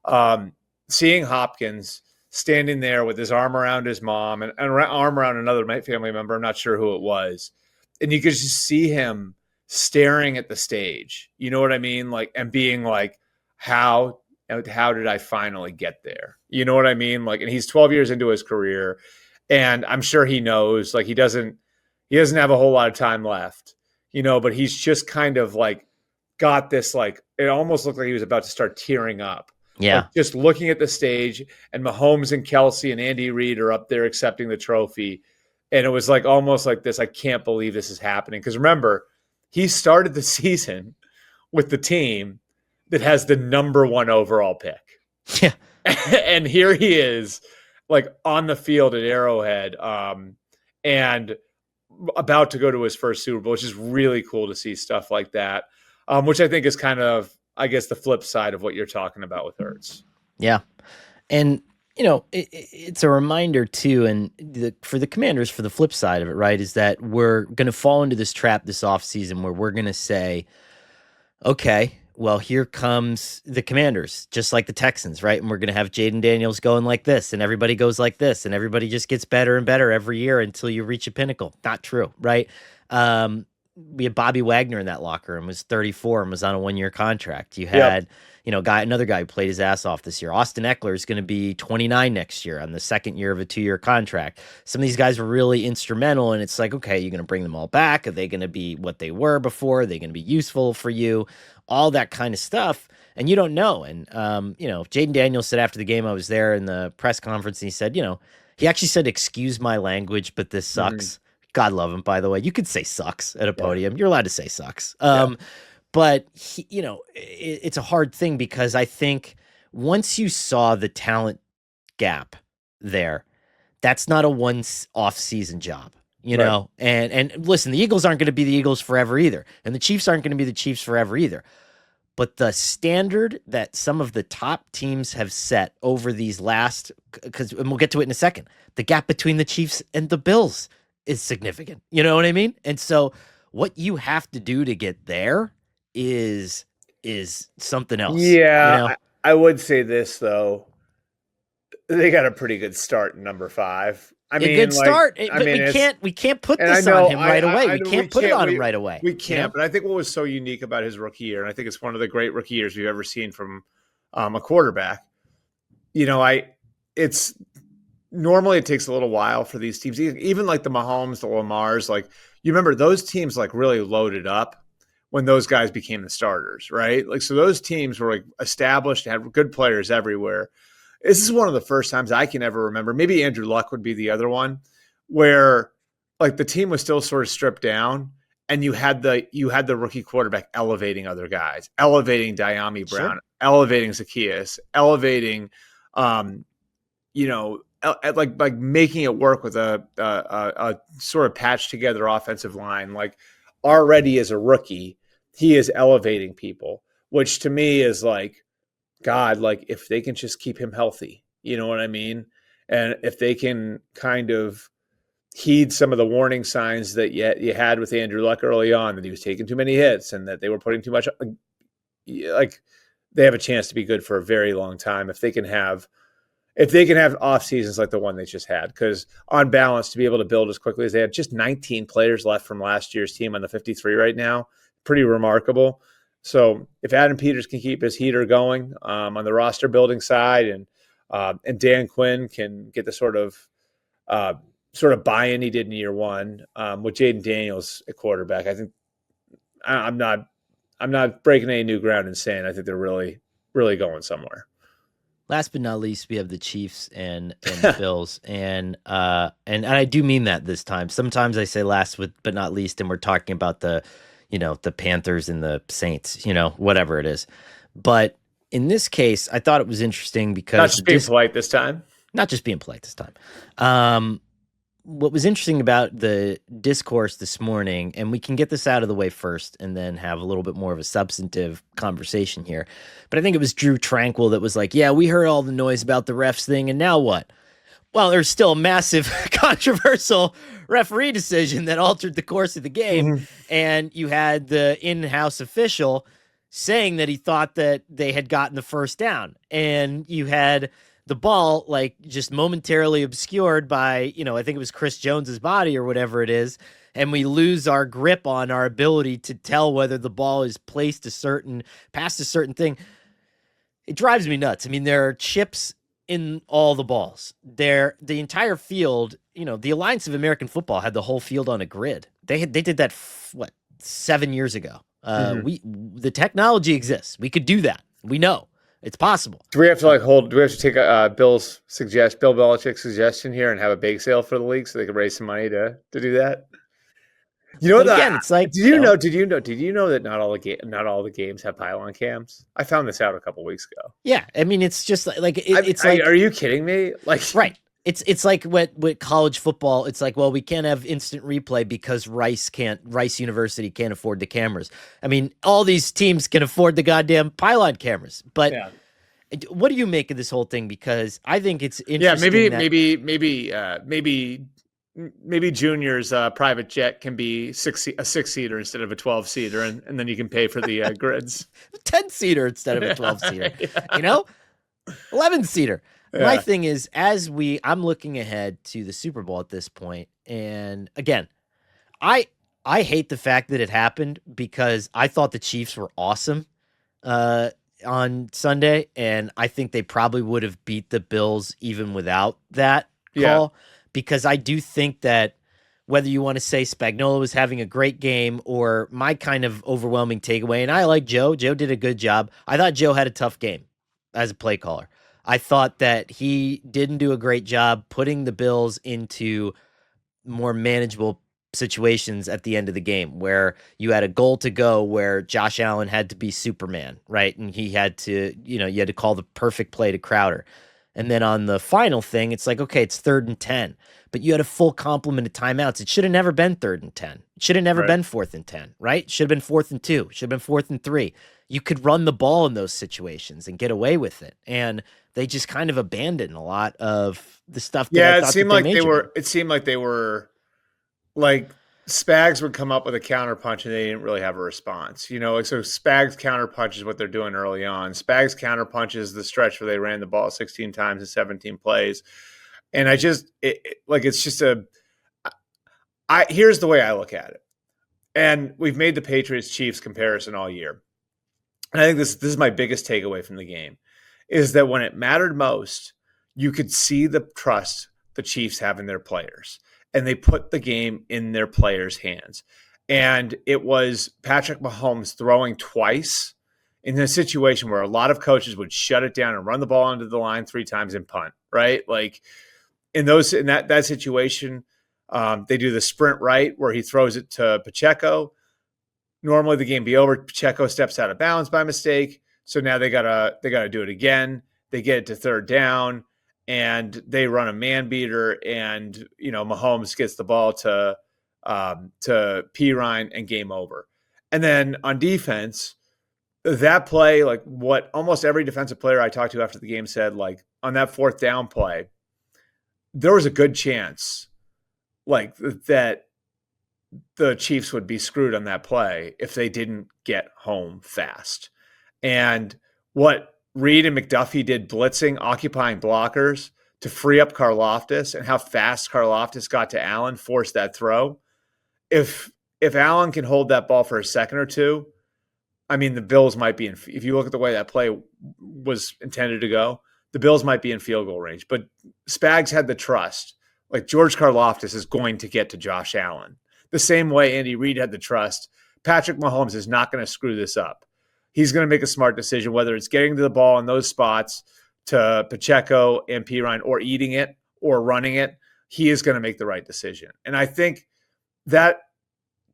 Um, Seeing Hopkins standing there with his arm around his mom and arm around another family member, I'm not sure who it was, and you could just see him staring at the stage. You know what I mean? Like, and being like, how did I finally get there? You know what I mean? Like, and he's 12 years into his career, and I'm sure he knows like he doesn't have a whole lot of time left, but he's just kind of like got this, like, it almost looked like he was about to start tearing up, like Yeah. just looking at the stage, and Mahomes and Kelsey and Andy Reid are up there accepting the trophy. And it was like almost like this, I can't believe this is happening. Because remember, he started the season with the team that has the number one overall pick. Yeah. And here he is, like on the field at Arrowhead, and about to go to his first Super Bowl, which is really cool to see stuff like that. Which I think is kind of, I guess, the flip side of what you're talking about with Ertz. Yeah. And it's a reminder too, and for the Commanders, for the flip side of it, right, is that we're going to fall into this trap this offseason where we're going to say, okay, well, here comes the Commanders, just like the Texans, right? And we're going to have Jaden Daniels going like this, and everybody goes like this, and everybody just gets better and better every year until you reach a pinnacle. Not true, right? We had Bobby Wagner in that locker room, was 34 and was on a 1-year contract. You Yep. had, another guy who played his ass off this year. Austin Eckler is going to be 29 next year on the second year of a 2-year contract. Some of these guys were really instrumental, and it's like, okay, you're going to bring them all back. Are they going to be what they were before? Are they going to be useful for you? All that kind of stuff. And you don't know. And, Jaden Daniels said after the game, I was there in the press conference, and he said, he actually said, excuse my language, but this Mm-hmm. sucks. God love him, by the way. You could say sucks at a Yeah. podium. You're allowed to say sucks. Yeah. But it's a hard thing because I think once you saw the talent gap there, that's not a one-off season job, Right. And listen, the Eagles aren't going to be the Eagles forever either, and the Chiefs aren't going to be the Chiefs forever either. But the standard that some of the top teams have set over these last, and we'll get to it in a second, the gap between the Chiefs and the Bills is significant. You know what I mean? And so what you have to do to get there is something else, Yeah. I would say this, though. They got a pretty good start in number five. I A mean, good like, start, I but mean, it's, we can't put and I this on know, him right away. I We know we can't put it can't, on him right away. we can't, but I think what was so unique about his rookie year, and I think it's one of the great rookie years we've ever seen from a quarterback. It's normally it takes a little while for these teams, even like the Mahomes, the Lamars, like you remember those teams like really loaded up when those guys became the starters, right? Like, so those teams were like established, had good players everywhere. This is one of the first times I can ever remember. Maybe Andrew Luck would be the other one, where like the team was still sort of stripped down, and you had the rookie quarterback elevating other guys, elevating Diami Sure. Brown, elevating Zacchaeus, elevating, um, like making it work with a sort of patched together offensive line. Like already as a rookie, he is elevating people, which to me is like, God, like if they can just keep him healthy, you know what I mean? And if they can kind of heed some of the warning signs that you had with Andrew Luck early on, that he was taking too many hits and that they were putting too much. like they have a chance to be good for a very long time if they can have off seasons like the one they just had. Because on balance, to be able to build as quickly as they had, just 19 players left from last year's team on the 53 right now, pretty remarkable. So if Adam Peters can keep his heater going on the roster building side, and Dan Quinn can get the sort of buy-in he did in year one with Jaden Daniels at quarterback, I think I'm not breaking any new ground and saying I think they're really really going somewhere. Last but not least, we have the Chiefs and the Bills, and I do mean that this time. Sometimes I say but not least, and we're talking about the Panthers and the Saints, whatever it is. But in this case, I thought it was interesting Not because just being polite this time. not just being polite this time. What was interesting about the discourse this morning, and we can get this out of the way first and then have a little bit more of a substantive conversation here. But I think it was Drew Tranquil that was like, yeah, we heard all the noise about the refs thing, and now what? Well, there's still a massive controversial referee decision that altered the course of the game. Mm-hmm. And you had the in-house official saying that he thought that they had gotten the first down. And you had the ball just momentarily obscured by, I think it was Chris Jones's body or whatever it is. And we lose our grip on our ability to tell whether the ball is placed past a certain thing. It drives me nuts. I mean, there are chips in all the balls. The entire field, the Alliance of American Football had the whole field on a grid. They did that 7 years ago. The technology exists. We could do that. We know it's possible. Do we have to do we have to take Bill Belichick's suggestion here and have a bake sale for the league so they can raise some money to do that? Again, it's like, did you know that not all the games have pylon cams? I found this out a couple weeks ago. Yeah, I mean, it's just are you kidding me? Right. It's like with college football. It's like, well, we can't have instant replay because Rice University can't afford the cameras. I mean, all these teams can afford the goddamn pylon cameras. But what do you make of this whole thing? Because I think it's interesting. Maybe Junior's private jet can be a 6-seater instead of a 12-seater, and then you can pay for the grids. 10-seater instead of a 12-seater. 11-seater. Yeah. My thing is, I'm looking ahead to the Super Bowl at this point, and again, I hate the fact that it happened because I thought the Chiefs were awesome on Sunday, and I think they probably would have beat the Bills even without that call. Yeah. Because I do think that whether you want to say Spagnuolo was having a great game or my kind of overwhelming takeaway, and I like Joe. Joe did a good job. I thought Joe had a tough game as a play caller. I thought that he didn't do a great job putting the Bills into more manageable situations at the end of the game where you had a goal to go where Josh Allen had to be Superman, right? And he had to, you had to call the perfect play to Crowder. And then on the final thing, it's like, okay, it's 3rd and 10, but you had a full complement of timeouts. It should have never been 3rd and 10. It should have never been 4th and 10, right? It should have been 4th and 2. It should have been 4th and 3. You could run the ball in those situations and get away with it. And they just kind of abandoned a lot of the stuff. It seemed like they were like Spags would come up with a counter punch and they didn't really have a response. So Spags counter punch is what they're doing early on. Spags counter punch is the stretch where they ran the ball 16 times in 17 plays. And here's the way I look at it. And we've made the Patriots Chiefs comparison all year. And I think this is my biggest takeaway from the game is that when it mattered most, you could see the trust the Chiefs have in their players. And they put the game in their players' hands. And it was Patrick Mahomes throwing twice in a situation where a lot of coaches would shut it down and run the ball into the line 3 times and punt, right? Like in that situation, they do the sprint right where he throws it to Pacheco. Normally the game be over. Pacheco steps out of bounds by mistake. So now they gotta do it again. They get it to 3rd down. And they run a man beater, and Mahomes gets the ball to Pirine and game over. And then on defense, that play, like what almost every defensive player I talked to after the game said, like on that 4th down play, there was a good chance, like that the Chiefs would be screwed on that play if they didn't get home fast. And what Reed and McDuffie did blitzing, occupying blockers to free up Karlaftis, and how fast Karlaftis got to Allen, forced that throw. If Allen can hold that ball for a second or two, I mean, the Bills might be if you look at the way that play was intended to go, the Bills might be in field goal range. But Spags had the trust. Like, George Karlaftis is going to get to Josh Allen. The same way Andy Reid had the trust. Patrick Mahomes is not going to screw this up. He's going to make a smart decision, whether it's getting to the ball in those spots to Pacheco and Pirine, or eating it or running it. He is going to make the right decision. And I think that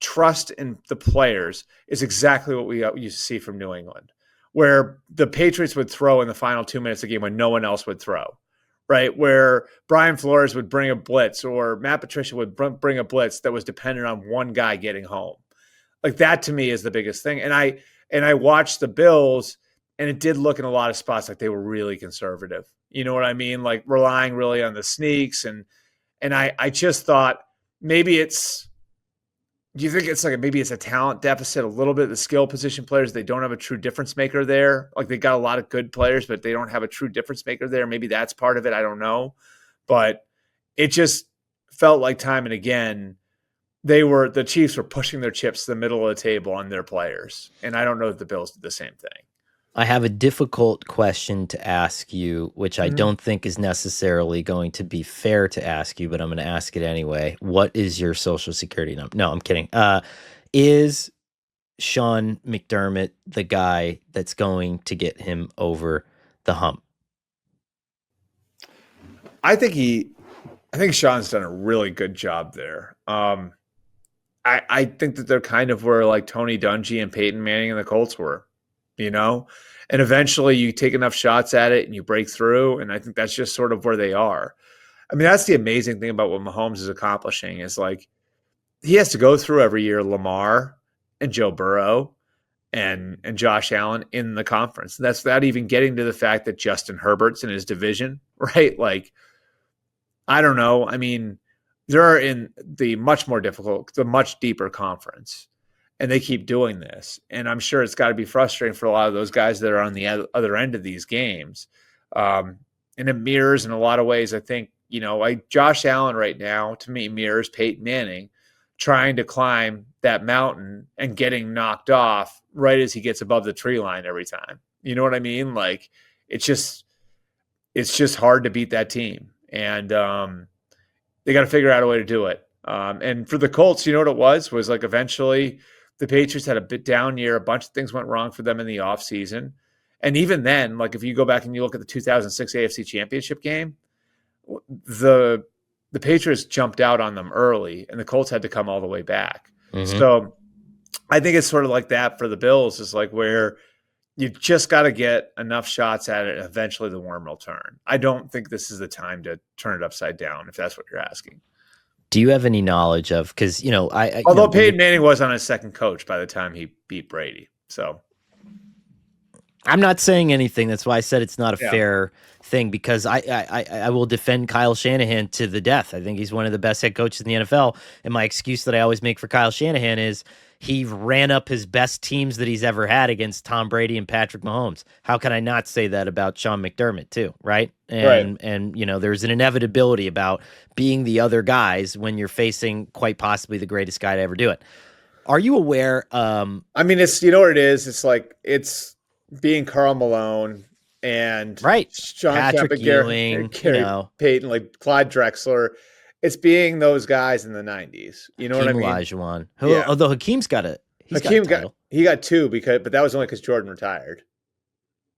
trust in the players is exactly what we used to see from New England, where the Patriots would throw in the final 2 minutes of the game when no one else would throw, right? Where Brian Flores would bring a blitz, or Matt Patricia would bring a blitz that was dependent on one guy getting home. Like, that to me is the biggest thing. And I watched the Bills, and it did look in a lot of spots like they were really conservative. You know what I mean? Like, relying really on the sneaks. And I just thought, maybe it's, do you think it's like maybe it's a talent deficit, a little bit? The skill position players, they don't have a true difference maker there. Like, they got a lot of good players, but they don't have a true difference maker there. Maybe that's part of it. I don't know. But it just felt like time and again, the Chiefs were pushing their chips to the middle of the table on their players. And I don't know if the Bills did the same thing. I have a difficult question to ask you, which I don't think is necessarily going to be fair to ask you, but I'm going to ask it anyway. What is your social security number? No, I'm kidding. Is Sean McDermott the guy that's going to get him over the hump? I think Sean's done a really good job there. I think that they're kind of where like Tony Dungy and Peyton Manning and the Colts were, you know, and eventually you take enough shots at it and you break through. And I think that's just sort of where they are. I mean, that's the amazing thing about what Mahomes is accomplishing, is like, he has to go through every year Lamar and Joe Burrow and Josh Allen in the conference. That's without even getting to the fact that Justin Herbert's in his division, right? Like, I don't know. I mean, they're in the much more difficult, the much deeper conference, and they keep doing this. And I'm sure it's got to be frustrating for a lot of those guys that are on the other end of these games. And it mirrors in a lot of ways, I think, you know, like Josh Allen right now, to me, mirrors Peyton Manning trying to climb that mountain and getting knocked off right as he gets above the tree line every time. You know what I mean? Like, it's just hard to beat that team. And they got to figure out a way to do it. And for the Colts, you know what it was like, eventually the Patriots had a bit down year. A bunch of things went wrong for them in the offseason. And even then, like, if you go back and you look at the 2006 AFC Championship game, the Patriots jumped out on them early, and the Colts had to come all the way back. Mm-hmm. So I think it's sort of like that for the Bills, is like where you just got to get enough shots at it, and eventually the worm will turn. I don't think this is the time to turn it upside down, if that's what you're asking. Do you have any knowledge of, because, you know, although Peyton Manning was on his second coach by the time he beat Brady. So I'm not saying anything. That's why I said it's not a fair thing, because I will defend Kyle Shanahan to the death. I think he's one of the best head coaches in the NFL. And my excuse that I always make for Kyle Shanahan is he ran up his best teams that he's ever had against Tom Brady and Patrick Mahomes. How can I not say that about Sean McDermott too, right? And you know, there's an inevitability about being the other guys when you're facing quite possibly the greatest guy to ever do it. Are you aware? I mean, it's, you know what it is? It's like, it's being Karl Malone and Sean Patrick Ewing, Gary Payton, like Clyde Drexler. It's being those guys in the 90s. You know Hakeem what I mean? Olajuwon. Although Hakeem's got a title. He got two, but that was only because Jordan retired.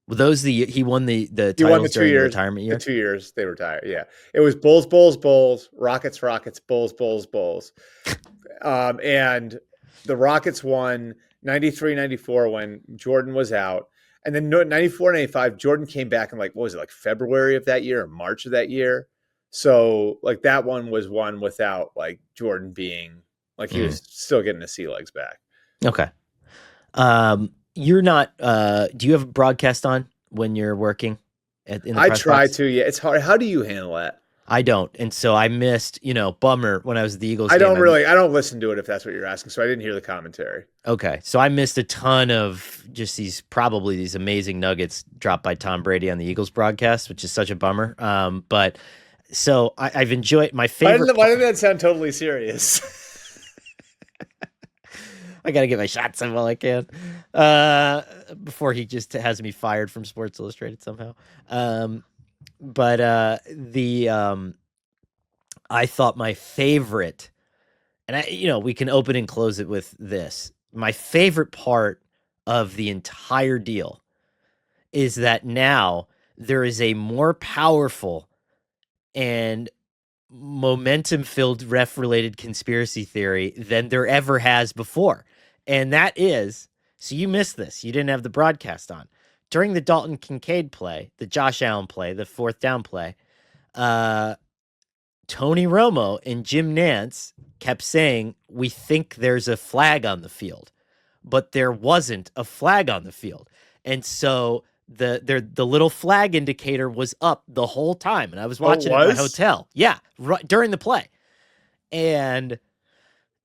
Well, he won the titles during the retirement year? The 2 years they retired, yeah. It was Bulls, Bulls, Bulls, Rockets, Rockets, Bulls, Bulls, Bulls. And the Rockets won 93, 94 when Jordan was out. And then 94, 95, Jordan came back in, like, what was it, like February of that year or March of that year? So, like, that one was won without, like, Jordan being, like, he was still getting his sea legs back. Okay. You're not, do you have a broadcast on when you're working in the press I try box? to, yeah. It's hard. How do you handle that? I don't. And so I missed, bummer when I was at the Eagles I game. don't listen to it if that's what you're asking. So I didn't hear the commentary. Okay. So I missed a ton of just these amazing nuggets dropped by Tom Brady on the Eagles broadcast, which is such a bummer. But so I've enjoyed my favorite. Why did that sound totally serious? I got to get my shots in while I can. Before he just has me fired from Sports Illustrated somehow. But I thought my favorite, and we can open and close it with this. My favorite part of the entire deal is that now there is a more powerful and momentum-filled ref-related conspiracy theory than there ever has before. And that is, so you missed this. You didn't have the broadcast on. During the Dalton Kincaid play, the Josh Allen play, the fourth down play, Tony Romo and Jim Nantz kept saying, we think there's a flag on the field, but there wasn't a flag on the field. And so the little flag indicator was up the whole time. And I was watching at my hotel. Yeah. Right during the play. And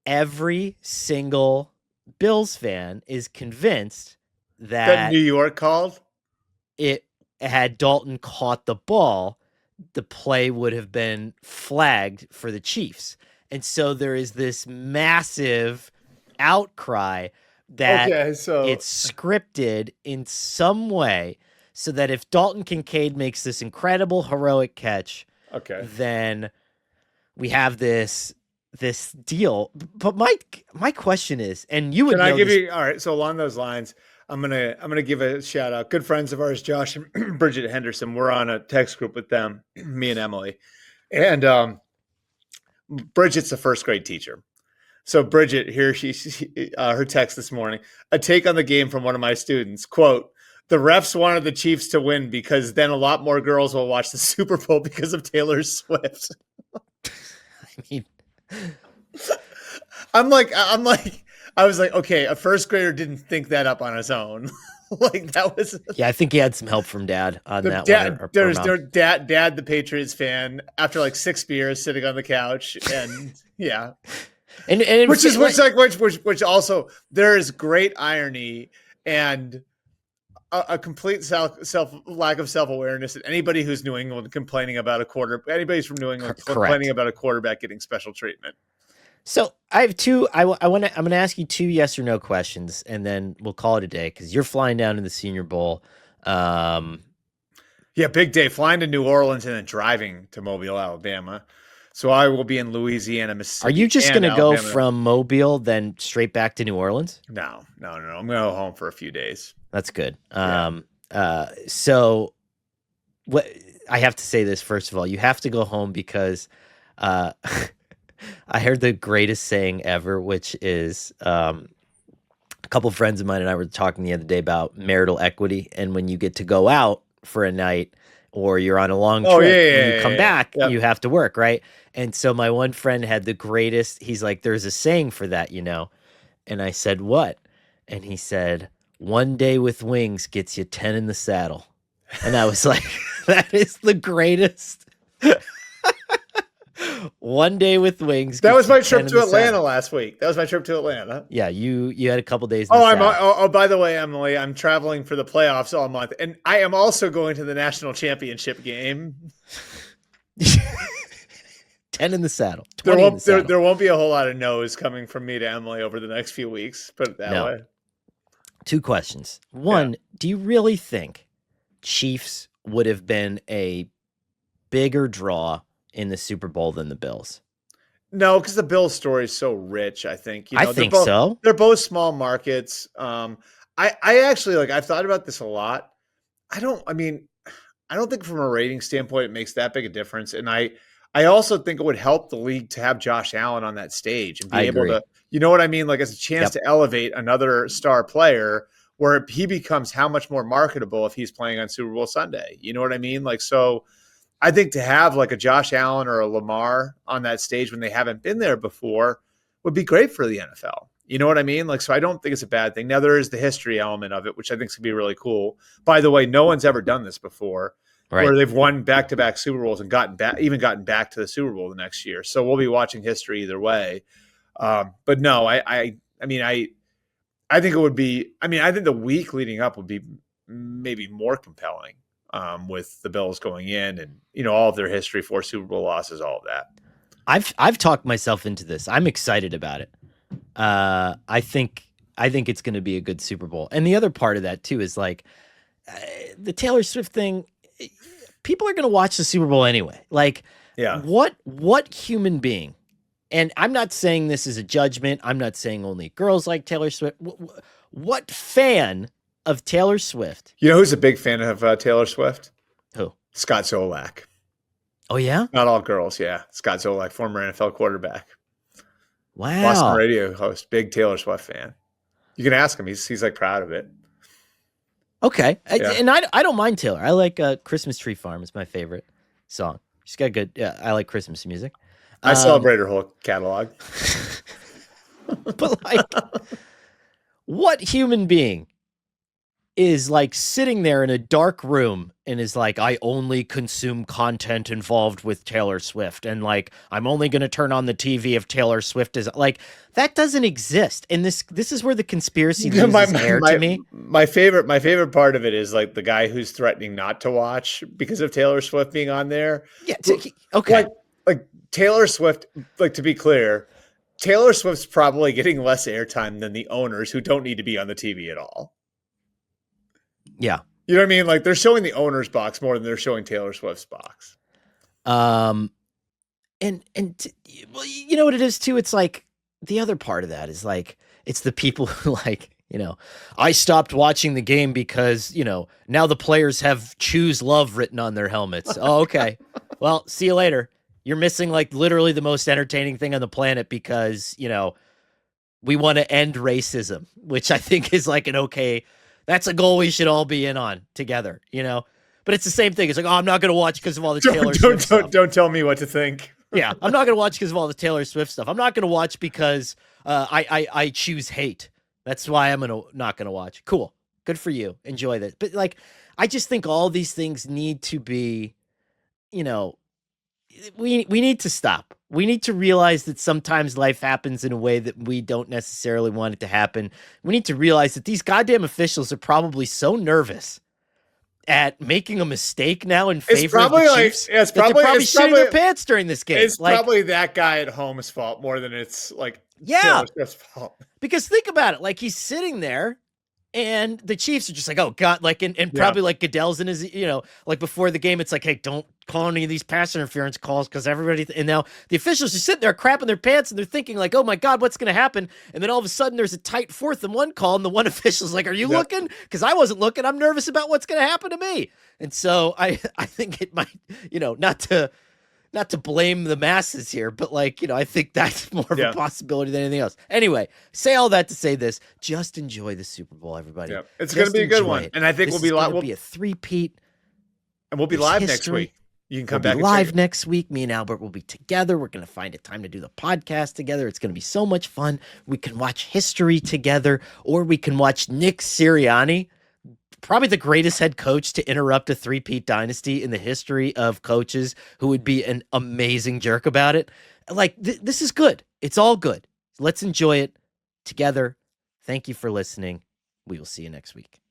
every single Bills fan is convinced that New York called it. Had Dalton caught the ball, the play would have been flagged for the Chiefs. And so there is this massive outcry that it's scripted in some way so that if Dalton Kincaid makes this incredible heroic catch, then we have this deal. But my question is, and you would all right, so along those lines, I'm gonna give a shout out. Good friends of ours, Josh and Bridget Henderson. We're on a text group with them, me and Emily, and Bridget's a first grade teacher. So Bridget here, her text this morning, a take on the game from one of my students. Quote: the refs wanted the Chiefs to win because then a lot more girls will watch the Super Bowl because of Taylor Swift. I mean, I was like, okay, a first grader didn't think that up on his own. Like that was. Yeah, I think he had some help from Dad on that one. There's Dad, the Patriots fan, after like 6 beers, sitting on the couch, and yeah, and which also there is great irony and a complete lack of self-awareness. And anybody who's New England complaining about anybody's from New England complaining about a quarterback getting special treatment. So I have two. I'm going to ask you 2 yes or no questions, and then we'll call it a day because you're flying down to the Senior Bowl. Yeah, big day. Flying to New Orleans and then driving to Mobile, Alabama. So I will be in Louisiana, Mississippi. Are you just going to go from Mobile then straight back to New Orleans? No. I'm going to go home for a few days. That's good. So what I have to say this, first of all, you have to go home because I heard the greatest saying ever, which is a couple of friends of mine and I were talking the other day about marital equity. And when you get to go out for a night or you're on a long trip and you come back, you have to work, right? And so my one friend had the greatest, he's like, there's a saying for that, And I said, what? And he said, 1 day with wings gets you 10 in the saddle. And I was like, that is the greatest. 1 day with wings. That was my trip to Atlanta last week. Yeah, you had a couple days. By the way, Emily, I'm traveling for the playoffs all month, and I am also going to the national championship game. 10 in the saddle. There won't be a whole lot of no's coming from me to Emily over the next few weeks. Put it that way. 2 questions. One, do you really think Chiefs would have been a bigger draw in the Super Bowl than the Bills? No, because the Bills story is so rich, I think. I think so. They're both small markets. I actually I've thought about this a lot. I don't think from a rating standpoint it makes that big a difference. And I also think it would help the league to have Josh Allen on that stage and be able to, you know what I mean? Like as a chance to elevate another star player where he becomes how much more marketable if he's playing on Super Bowl Sunday. You know what I mean? So I think to have like a Josh Allen or a Lamar on that stage when they haven't been there before would be great for the NFL. You know what I mean? So I don't think it's a bad thing. Now there is the history element of it, which I think is going to be really cool. By the way, no one's ever done this before. where they've won back-to-back Super Bowls and gotten back to the Super Bowl the next year. So we'll be watching history either way. But no, I think it would be. I mean, I think the week leading up would be maybe more compelling with the Bills going in and all of their history, 4 Super Bowl losses, all of that. I've talked myself into this. I'm excited about it. I think it's going to be a good Super Bowl. And the other part of that too is like the Taylor Swift thing. People are going to watch the Super Bowl anyway. Like, what human being? And I'm not saying this is a judgment. I'm not saying only girls like Taylor Swift. What fan of Taylor Swift? You know who's a big fan of Taylor Swift? Who? Scott Zolak. Oh, yeah? Not all girls, yeah. Scott Zolak, former NFL quarterback. Wow. Boston radio host, big Taylor Swift fan. You can ask him. He's like proud of it. Okay. Yeah. And I don't mind Taylor. I like Christmas Tree Farm. It's my favorite song. She's got good, I like Christmas music. I celebrate her whole catalog. But like, what human being is like sitting there in a dark room and is like, I only consume content involved with Taylor Swift, and like I'm only going to turn on the TV if Taylor Swift is like, that doesn't exist. And this is where the conspiracy loses air to me. My favorite part of it is like the guy who's threatening not to watch because of Taylor Swift being on there. Yeah. Okay. Like Taylor Swift, like to be clear, Taylor Swift's probably getting less airtime than the owners who don't need to be on the TV at all. Yeah. You know what I mean? Like they're showing the owner's box more than they're showing Taylor Swift's box. Well, you know what it is too? It's like the other part of that is like, it's the people who like, I stopped watching the game because, now the players have choose love written on their helmets. Oh, okay. Well, see you later. You're missing like literally the most entertaining thing on the planet because, we want to end racism, which I think is like that's a goal we should all be in on together, but it's the same thing. It's like, oh, I'm not going to watch because of all the Taylor Swift stuff. Don't tell me what to think. Yeah. I'm not going to watch because of all the Taylor Swift stuff. I'm not going to watch because I choose hate. That's why I'm not going to watch. Cool. Good for you. Enjoy that. But like, I just think all these things need to be, we need to stop. We need to realize that sometimes life happens in a way that we don't necessarily want it to happen. We need to realize that these goddamn officials are probably so nervous at making a mistake now in favor of the Chiefs that they're probably shitting their pants during this game. It's like, probably that guy at home's fault more than it's like Taylor Swift's fault. Because think about it. Like he's sitting there and the Chiefs are just like, oh God, like, and probably like Goodell's in his, like before the game, it's like, hey, don't call any of these pass interference calls because everybody, and now the officials are sitting there crapping their pants and they're thinking like, oh my God, what's going to happen? And then all of a sudden there's a tight 4th and 1 call and the one official's like, are you looking? Because I wasn't looking. I'm nervous about what's going to happen to me. And so I think it might, not to blame the masses here, but like, I think that's more of a possibility than anything else. Anyway, say all that to say this, just enjoy the Super Bowl, everybody. Yeah. It's going to be a good one. And I think we'll be be a three-peat. And we'll be live next week. You can come back live next week. Me and Albert will be together. We're going to find a time to do the podcast together. It's going to be so much fun. We can watch history together, or we can watch Nick Sirianni, probably the greatest head coach to interrupt a three-peat dynasty in the history of coaches, who would be an amazing jerk about it. Like, this is good. It's all good. Let's enjoy it together. Thank you for listening. We will see you next week.